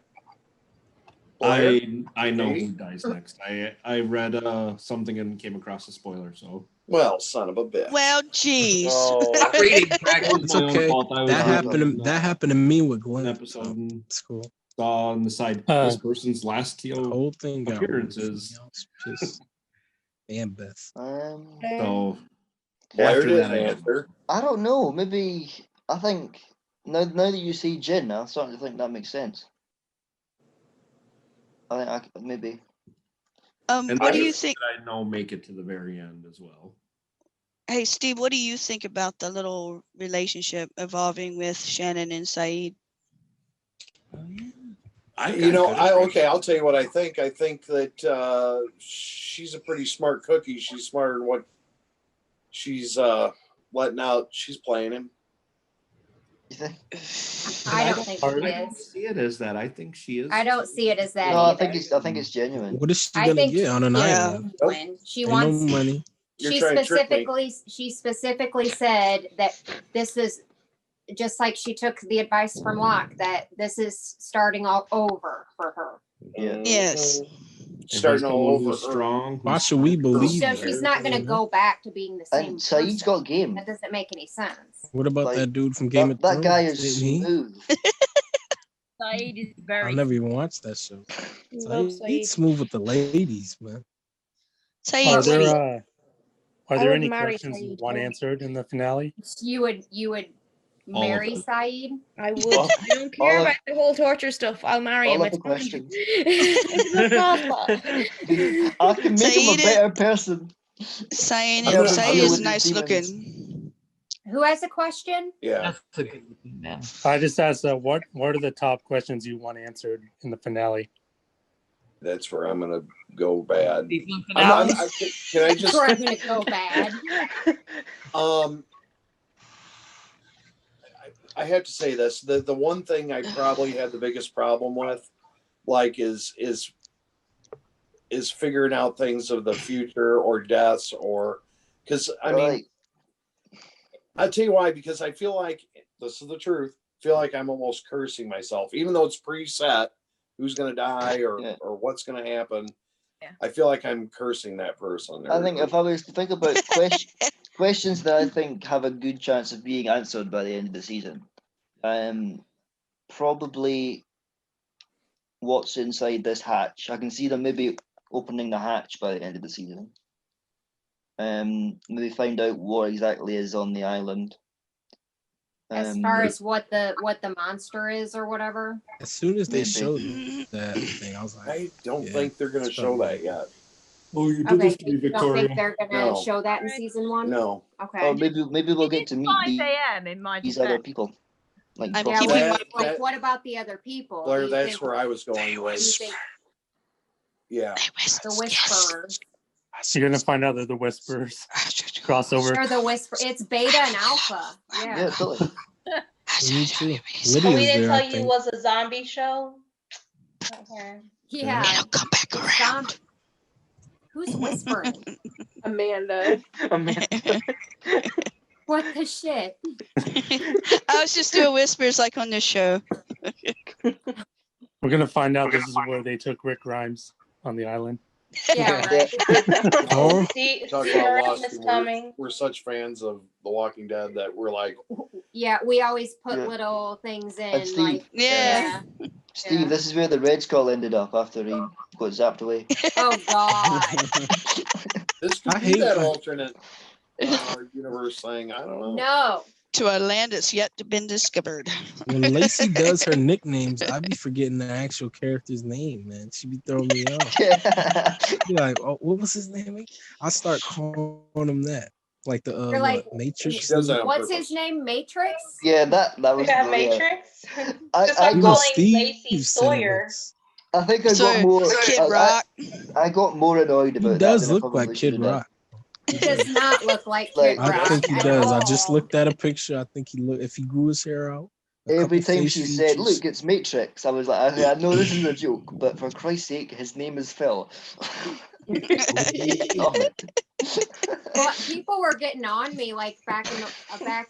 I know who dies next. I read something and came across a spoiler. So well, son of a bitch. Well, geez. It's okay. That happened to me with Glenn. Episode It's cool. Saw on the side this person's last whole thing got appearances. Just and Beth. So Blair after didn't that, answer. I don't know. Maybe I think now that you see Jin, I'm starting to think that makes sense. I think maybe. and What do you think? I know make it to the very end as well. Hey, Steve, what do you think about the little relationship evolving with Shannon and Saeed? I'll tell you what I think. I think that she's a pretty smart cookie. She's smarter than what she's letting out. She's playing him. I don't think she I is. don't see it as that. I think she is. I don't see it as that No, either. I think it's genuine. What is she I gonna think get on an island? She Ain't wants no money. she specifically said that this is just like she took the advice from Locke, that this is starting all over for her. Yeah. Yes. Starting all over. Strong. Why should we believe So her? she's not going to go back to being the same And Saeed's person. got game. That doesn't make any sense. What about Like, that dude from Game of That Thrones? guy is Didn't he? smooth. Saeed is I very. never even watched that show. Love Saeed Saeed. smooth with the ladies, man. Saeed, Are what do you- there I there would any marry questions you Saeed, want totally. answered in the finale? You would All of marry them. Saeed? I would. I don't care about the whole torture stuff. I'll marry him. all of It's the fine. questions. It's not possible. I can make him a Saeed- better person. Saeed, I don't Saeed deal is with nice these looking. Who has a question? Yeah. That's a good looking man. I just asked, what are the top questions you want answered in the finale? That's where I'm gonna go bad. Season I'm finale? not- can I just? Where I'm going to go bad. I have to say this. The one thing I probably had the biggest problem with, like, is figuring out things of the future or deaths, or because I mean, Right. I'll tell you why. Because I feel like this is the truth. I feel like I'm almost cursing myself, even though it's preset. Who's going to die or what's going to happen? Yeah. I feel like I'm cursing that person. I think if I was to think about questions that I think have a good chance of being answered by the end of the season, probably what's inside this hatch. I can see them maybe opening the hatch by the end of the season. Maybe find out what exactly is on the island. As far as what the monster is or whatever. As soon as they Maybe. showed that thing, I was like, I don't yeah, think they're going to it's show probably- that yet. Oh, you did Okay, this to me, you don't Victoria. think they're going to No. show that in season 1? No. Okay. Or maybe we'll get to meet 5 a.m. in my these other defense. people. Like I'm Yeah, keeping what, my That- like, what about the other people? Blair, Do you that's think- where I was going do you with. think Yeah. the Whisperers. You're gonna find out that the Whisperers crossover. Sure, the Whisper. It's beta and alpha. Yeah. Yeah, totally. Me too. Oh, Lydia's we didn't there, I tell you it think. was a zombie show? Okay. Yeah. It'll come back around. Who's whispering? Amanda. What the shit? I was just doing whispers like on this show. We're gonna find out this is where they took Rick Grimes on the island. Yeah, right. Oh, See, Talk see about her Lost. is coming. We're such fans of The Walking Dead that we're like, Yeah, we always put Yeah. little things And in, Steve. like Yeah. Steve, Yeah. this is where the Red Skull ended up after he got zapped away. oh god, this could I be hate that that. alternate universe thing. I don't know. no. To a land that's yet to been discovered. when Lacey does her nicknames, I be forgetting the actual character's name, man. She be throwing me off. Be like, oh, what was his name again? I start calling him that. Like the You're like, Matrix. She does that on what's purpose. his name? Matrix? Yeah, that was Yeah, brilliant. Matrix. I Just stop Even calling Steve Lacey said Sawyer. it's- I think I got So, more. Kid I Rock. got more annoyed He about that does than I look probably like should Kid have done. Rock. He does not look like Like, Kid I Rock think he at does. I just all. looked at a picture. I think he look if he grew his hair out. a Every couple time face she said, features. "Look, it's Matrix," I was like, "I know this is a joke, but for Christ's sake, his name is Phil." Stop it. Well, people were getting on me like back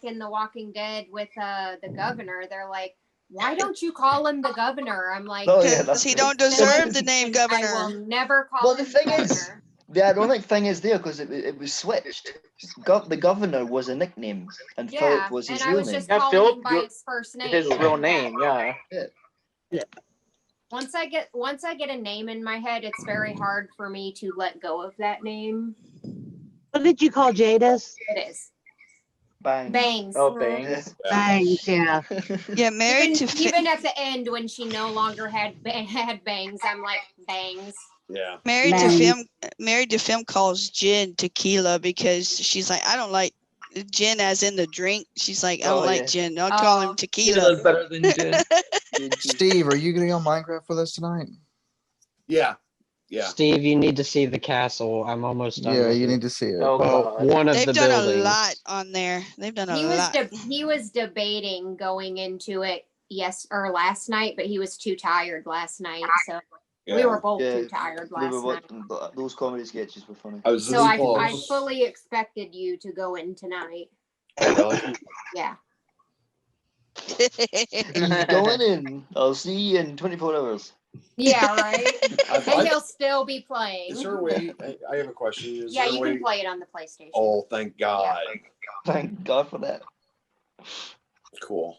in the Walking Dead with the governor. They're like, "Why don't you call him the governor?" I'm like, Oh, yeah, Because that's he good. don't deserve the name I will governor. never call Well, him the thing is, governor. the ironic thing is there because it was switched. The governor was a nickname, and Yeah, Philip was his and I real was name. just Yeah, calling Philip, him by his first name. his real name. Yeah. Once I get a name in my head, it's very hard for me to let go of that name. What did you call Jadis? It is Bang. Bangs. Oh, Bangs. Bangs, yeah. Yeah, married Even, to Fi- even at the end when she no longer had bangs, I'm like bangs. Yeah. Married to Film calls gin tequila because she's like, I don't like gin as in the drink. She's like, I don't like gin. I'll call him tequila. Tequila's better than gin. Steve, are you getting on Minecraft with us tonight? Yeah. Yeah. Steve, you need to see the castle. I'm almost done. Yeah, with you it. need to see it. Oh, Well, God. one of They've the done buildings. a lot on there. They've done a lot. He was debating going into it last night, but he was too tired last night. So we were both too tired We were last night. watching, those comedy sketches were funny. So I fully expected you to go in tonight. Yeah. He's going in. I'll see you in 24 hours. Yeah, right. And he'll still be playing. Is there a way? I have a question. Is Yeah, there a you way? can play it on the PlayStation. Oh, thank God. Thank God for that. Cool.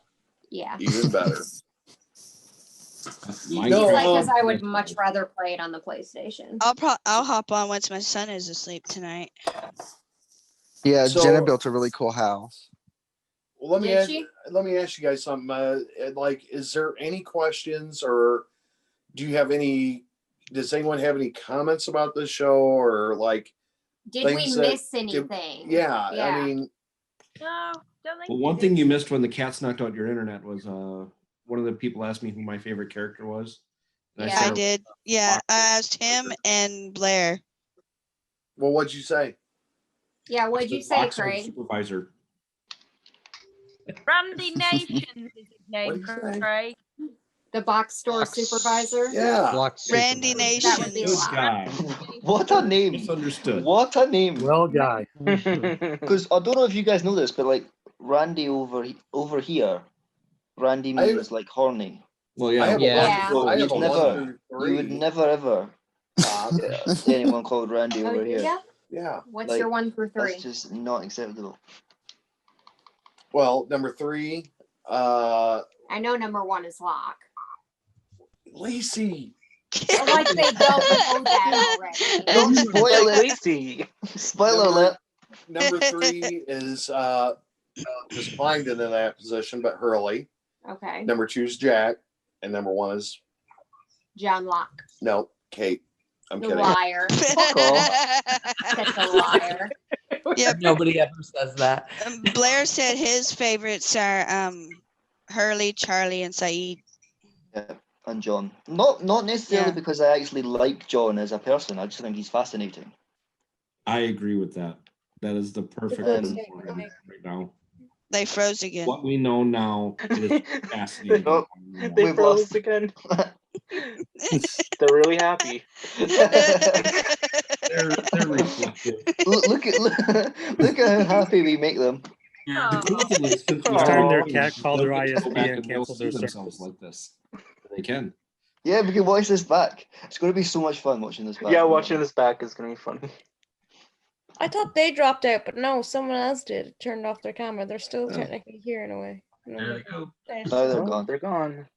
Yeah. Even better. Because I would much rather play it on the PlayStation. I'll hop on once my son is asleep tonight. Yeah, So- Jenna built a really cool house. Well, let me Did ask, she? let me ask you guys something. Like, is there any questions, or do you have any? Does anyone have any comments about the show, or like? Did we things that- miss anything? Yeah, I mean, No, don't think. Well, one thing you missed when the cats knocked out your internet was one of the people asked me who my favorite character was. And I did. Yeah, I asked him and Blair. well, what'd you say? Yeah, what'd you say, Box Store Craig? Supervisor. Randy Nations is his name, Craig. The box store supervisor? Yeah. Randy Nation. That would be Good Locke. guy. What a name. Misunderstood. What a name. Well, guy. Because I don't know if you guys know this, but like Randy over here, Randy means like horny. Well, I yeah. have Yeah. a one. I have You'd a never, 1 through you would 3. never ever anyone called Randy Oh, over do here. ya? Yeah. What's Like, your 1 through 3? That's just not acceptable. Well, number 3, I know number 1 is Locke. Lacey. Like they don't know that already. Don't spoil it. Lacey. Spoiler alert. Number 3 is climbed into that position, but Hurley. Okay. Number 2 is Jack, and number 1 is John Locke. no Kate. I'm The kidding. liar. Fuck off. That's a liar. Yep. Nobody ever says that. Blair said his favorites are Hurley, Charlie, and Saeed. Yeah, and John. Not necessarily Yeah. because I actually like John as a person. I just think he's fascinating. I agree with that. That is the perfect word for him right now. They froze again. What we know now, it is fascinating. Oh, They We've froze lost. again. They're really happy. They're reflective. look at how happy we make them. The cool thing is, since we Each time are their recording, cat called they'll their get to go ISP back and they'll canceled their see themselves service. like this. They can. Yeah, we can watch this back. It's going to be so much fun watching this back. Yeah, watching this back is gonna be funny. I thought they dropped out, but no, someone else did. Turned off their camera. They're still technically here in a way. There they go. No, they're gone. They're gone.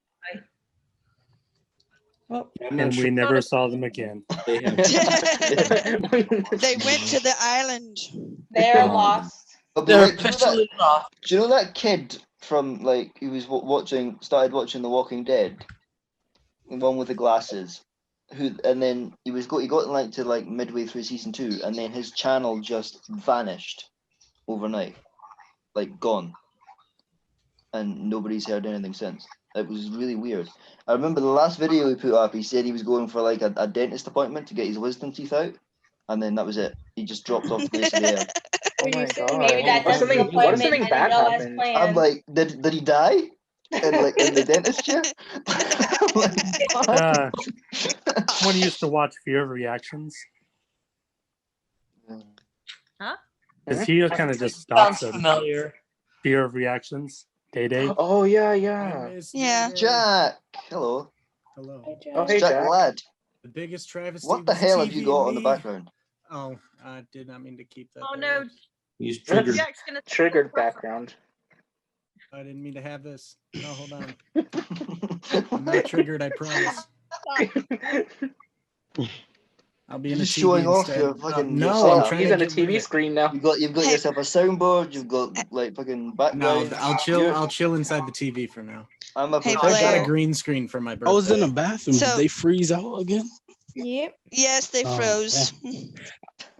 And we never saw them again. They have. They went to the island. They're lost. But They're like, officially lost. do you know that kid from like he was started watching The Walking Dead, the one with the glasses, and then he got like to like midway through season 2, and then his channel just vanished. overnight, like gone, and nobody's heard anything since. It was really weird. I remember the last video he put up, he said he was going for like a dentist appointment to get his wisdom teeth out, and then that was it. He just dropped off the face of the air. Oh my god. Maybe that What doesn't if appointment something didn't bad go as happened? I'm planned. like, did he die? In the dentist chair? Someone used to watch Fear of Reactions. Huh? Because he kind of just Sounds stops at familiar. Fear of Reactions. Day. Oh yeah, yeah. Yeah. Jack, hello. Hello. Oh hey Jack, Jack. lad. The biggest travesty. What the was hell have you TV got and on the me. background? Oh, I did not mean to keep that. Oh there. no, He's triggered. Jack's gonna Triggered background. I didn't mean to have this. No, hold on. I'm not triggered, I promise. I'll be in a Just TV showing off instead. your fucking no, your I'm setup. trying He's to on a get rid TV of- screen now. You've got yourself a soundboard. You've got like fucking No, background. I'll chill. You're- I'll chill inside the TV for now. I'm a Hey, I got a Blair. green screen for my birthday. I was in the bathroom. So- Did they freeze out again? Yep. Yes, they Oh, froze.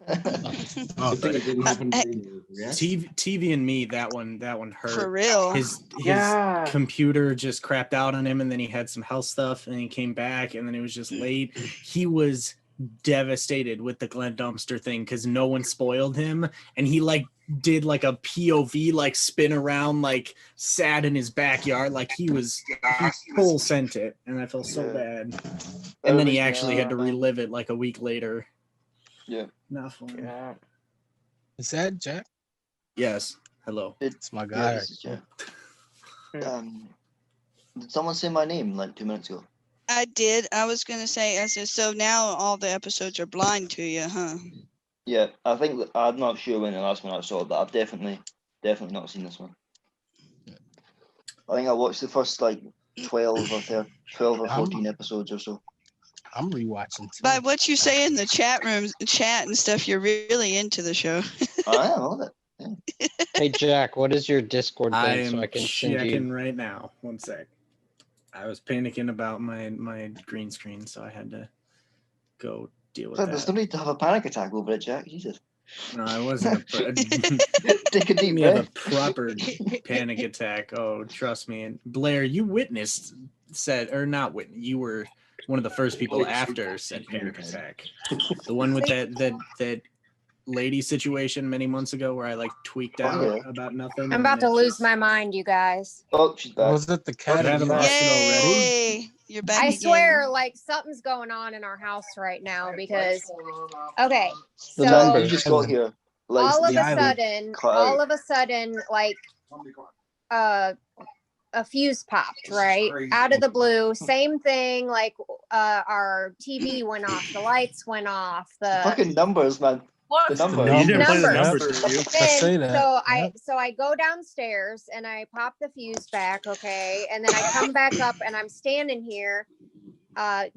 Oh, I think it didn't happen. TV and me. That one hurt. For real. His Yeah. computer just crapped out on him, and then he had some health stuff, and he came back, and then it was just late. He was devastated with the Glenn Dumpster thing because no one spoiled him, and he like did like a POV like spin around like sad in his backyard, like he full sent it, and I felt so bad. And then he actually had to relive it like a week later. Yeah. Not fun. Yeah. Is that Jack? Yes. Hello. It's my Yeah, guy. this is Jack. Did someone say my name like 2 minutes ago? I did. I was gonna say, I said, so now all the episodes are blind to you, huh? Yeah, I think that I'm not sure when the last one I saw, but I've definitely not seen this one. I think I watched the first like 12 or 14 episodes or so. I'm rewatching too. By what you say in the chat rooms, chat and stuff, you're really into the show. I am, I love it. Hey Jack, what is your Discord I link so am I can send checking you? right now. One sec. I was panicking about my green screen, so I had to go deal with There's no that. need to have a panic attack over it, Jack. Jesus. No, I wasn't. Take a deep Me have a breath. proper panic attack. Oh, trust me. And Blair, you witnessed not witness. You were one of the first people after said panic attack. The one with that lady situation many months ago where I like tweaked out about nothing. I'm about to lose my mind, you guys. Oh, she's back. Was it the cat? Had lost it already. Yay! You're back I again. swear, like something's going on in our house right now because, okay, The so man you just got here. Like, all of the a island sudden, cut all out. of a sudden, like, a fuse popped right out of the blue. Same thing, like, our TV went off, the lights went off, the Fucking numbers, man. What? The numbers. numbers. You didn't play the Numbers. numbers, did you? I say that. So I go downstairs and I pop the fuse back, okay, and then I come back up and I'm standing here,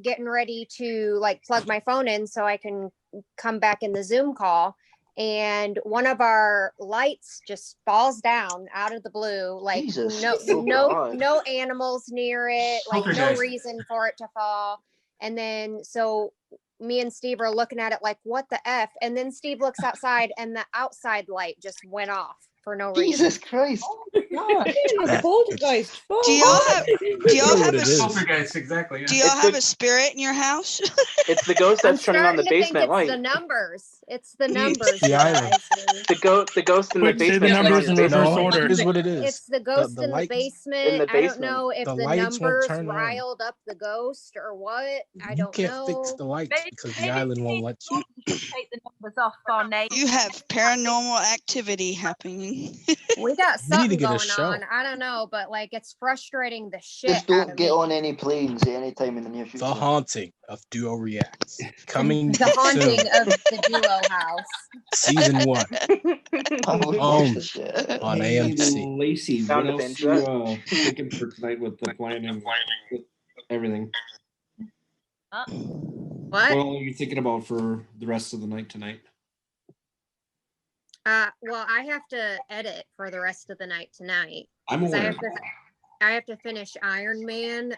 getting ready to like plug my phone in so I can come back in the Zoom call, and one of our lights just falls down out of the blue, like Jesus. no Oh, no God. no animals near it, like no Poltergeist. reason for it to fall, and then so me and Steve are looking at it like, what the F? And then Steve looks outside and the outside light just went off for no reason. Jesus Christ. Poltergeist. Do y'all have what a it is. Poltergeist, exactly. Yeah. do y'all It's have the- a spirit in your house? It's the ghost I'm that's turning on the starting to think basement it's light. the numbers. It's the numbers. the you island. guys. The ghost in the Quick, say the basement. numbers in turning on the reverse No, order. here's what it is. It's the ghost the in the lights- basement. in the I don't basement. know if The the lights won't numbers turn on. riled up the ghost or what. I You don't can't know. fix the lights Maybe- because the maybe island we won't need let you. to take the numbers off our name. You have paranormal activity happening. We got You need to something get a going show. on. I don't know, but like it's frustrating the shit Just out don't of get me. on any planes at any time in the near future. The Haunting of Duo Reacts. Coming The haunting soon. of the duo house. Season 1 I would watch Boom. the shit. on Hey, AMC. Lacey, what Sound of else you interest. thinking for tonight with the planning, with everything? What? What all are you thinking about for the rest of the night tonight? Well, I have to edit for the rest of the night tonight. I'm 'cause aware. I have to finish Iron Man.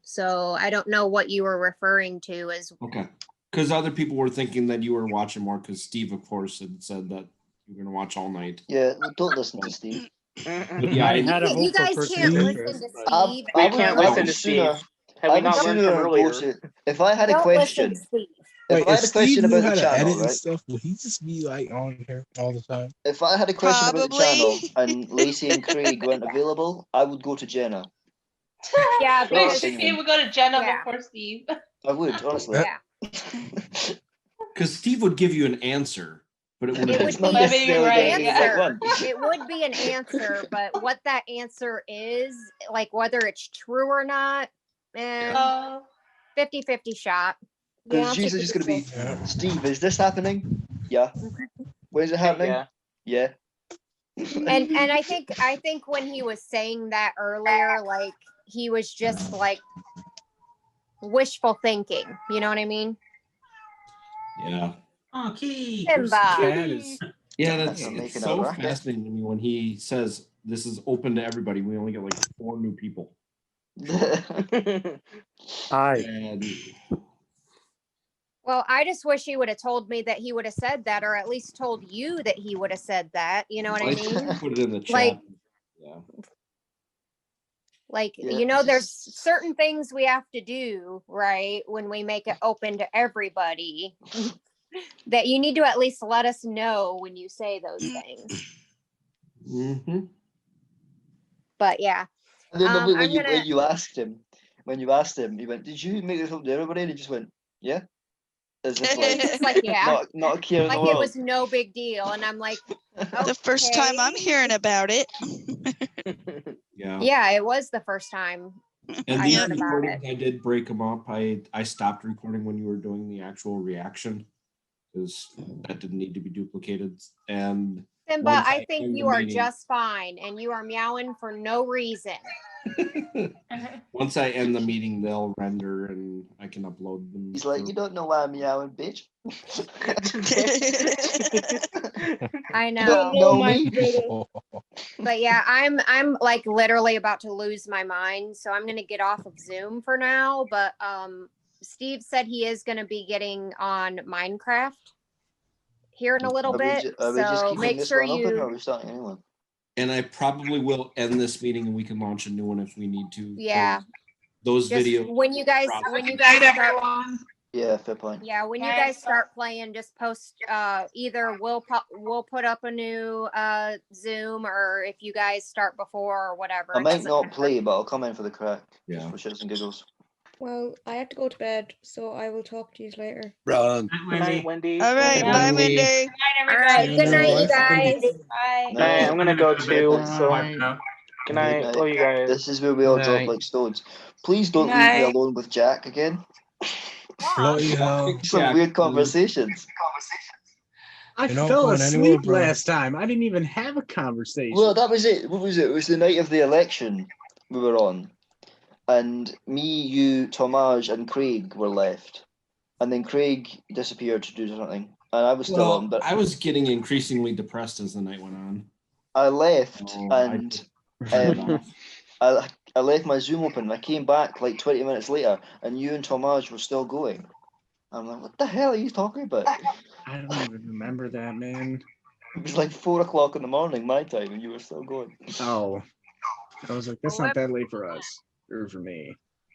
So I don't know what you were referring to as Okay. Because other people were thinking that you were watching more because Steve, of course, had said that You're gonna watch all night. Yeah, don't listen to Steve. But yeah, I had a hope You for guys person can't of listen interest. to but- Steve. We ever. can't I listen would to Steve. sooner. Have I we would not learned sooner from go earlier? to. If I had a Don't listen question, to Steve. Wait, if I if had a question Steve knew about how the to edit channel, and right? stuff, would he just be like on here all the time? If I had a question about the channel Probably. and Lacey and Craig weren't available, I would go to Jenna. Yeah, Not because singing. Steve would go to Jenna Yeah. before Steve. I would, honestly. yeah, because Steve would give you an answer, but it it wouldn't. would not be necessarily an gonna be the right answer. one. It would be an answer, but what that answer is, like whether it's true or not, Oh, 50-50 shot. Because Yeah, she's just gonna be, 50%. Steve, is this happening? Yeah. When's it happening? Yeah. And I think when he was saying that earlier, like he was just like wishful thinking. You know what I mean? Yeah. Oh, Key. Simba. Cat is Yeah, I'm that's not it's making so a racket. fascinating to me when he says this is open to everybody. We only get like 4 new people. Hi. And Well, I just wish he would have told me that he would have said that, or at least told you that he would have said that. You know what I I mean? put it in the chat. Like, yeah. Like, Yeah, you know, it's there's just- certain things we have to do, right? When we make it open to everybody, that you need to at least let us know when you say those things. Mm-hmm. But yeah, And then I'm when gonna. you asked him, he went, "Did you make this open to everybody?" And he just went, "Yeah." As if like, It's like, yeah, not a care in like the it world. was no big deal. And I'm like, The first time I'm okay. hearing about it. Yeah. Yeah, it was the first time And I these heard about recordings, it. I did break them up. I stopped recording when you were doing the actual reaction because that didn't need to be duplicated. And Simba, once I think end you the are meeting- just fine, and you are meowing for no reason. Once I end the meeting, they'll render and I can upload them. He's like, for- "You don't know why I'm meowing, bitch." I You know. don't know me. But yeah, I'm like literally about to lose my mind, so I'm gonna get off of Zoom for now. But Steve said he is gonna be getting on Minecraft here in a little bit. Are we just So keeping make this sure one open, or are you, we starting a new one? And I probably will end this meeting and we can launch a new one if we need to. yeah. Those Just videos. when you guys start, Yeah, fair point. yeah, when you guys start playing, just post. Either we'll put up a new Zoom, or if you guys start before or whatever. I it might doesn't not matter. play, but I'll come in for the crack. Yeah. Just for shits and giggles. Well, I have to go to bed, so I will talk to you later. Run. Good night, Wendy. All right, bye, Wendy. Wendy. All right, good night, you guys. Bye. Good night. I'm gonna go too. So Bye. good night. Love you guys. This is where we all drop Night. like stones. Please don't leave me Night. alone with Jack again. Bloody hell. Some Jack, weird please. conversations. I You're not fell going asleep anywhere, bro. last time. I didn't even have a conversation. Well, that was it. What was it? It was the night of the election we were on. And me, you, Tomaj, and Craig were left. And then Craig disappeared to do something. And I was still Well, on, but I was getting increasingly depressed as the night went on. I left So I and just turned it um, off. I left my Zoom open and I came back like 20 minutes later and you and Tomaj were still going. I'm like, what the hell are you talking about? I don't even remember that, man. It was like 4 o'clock in the morning, my time, and you were still going. Oh, I was like, that's not that late for us or for me.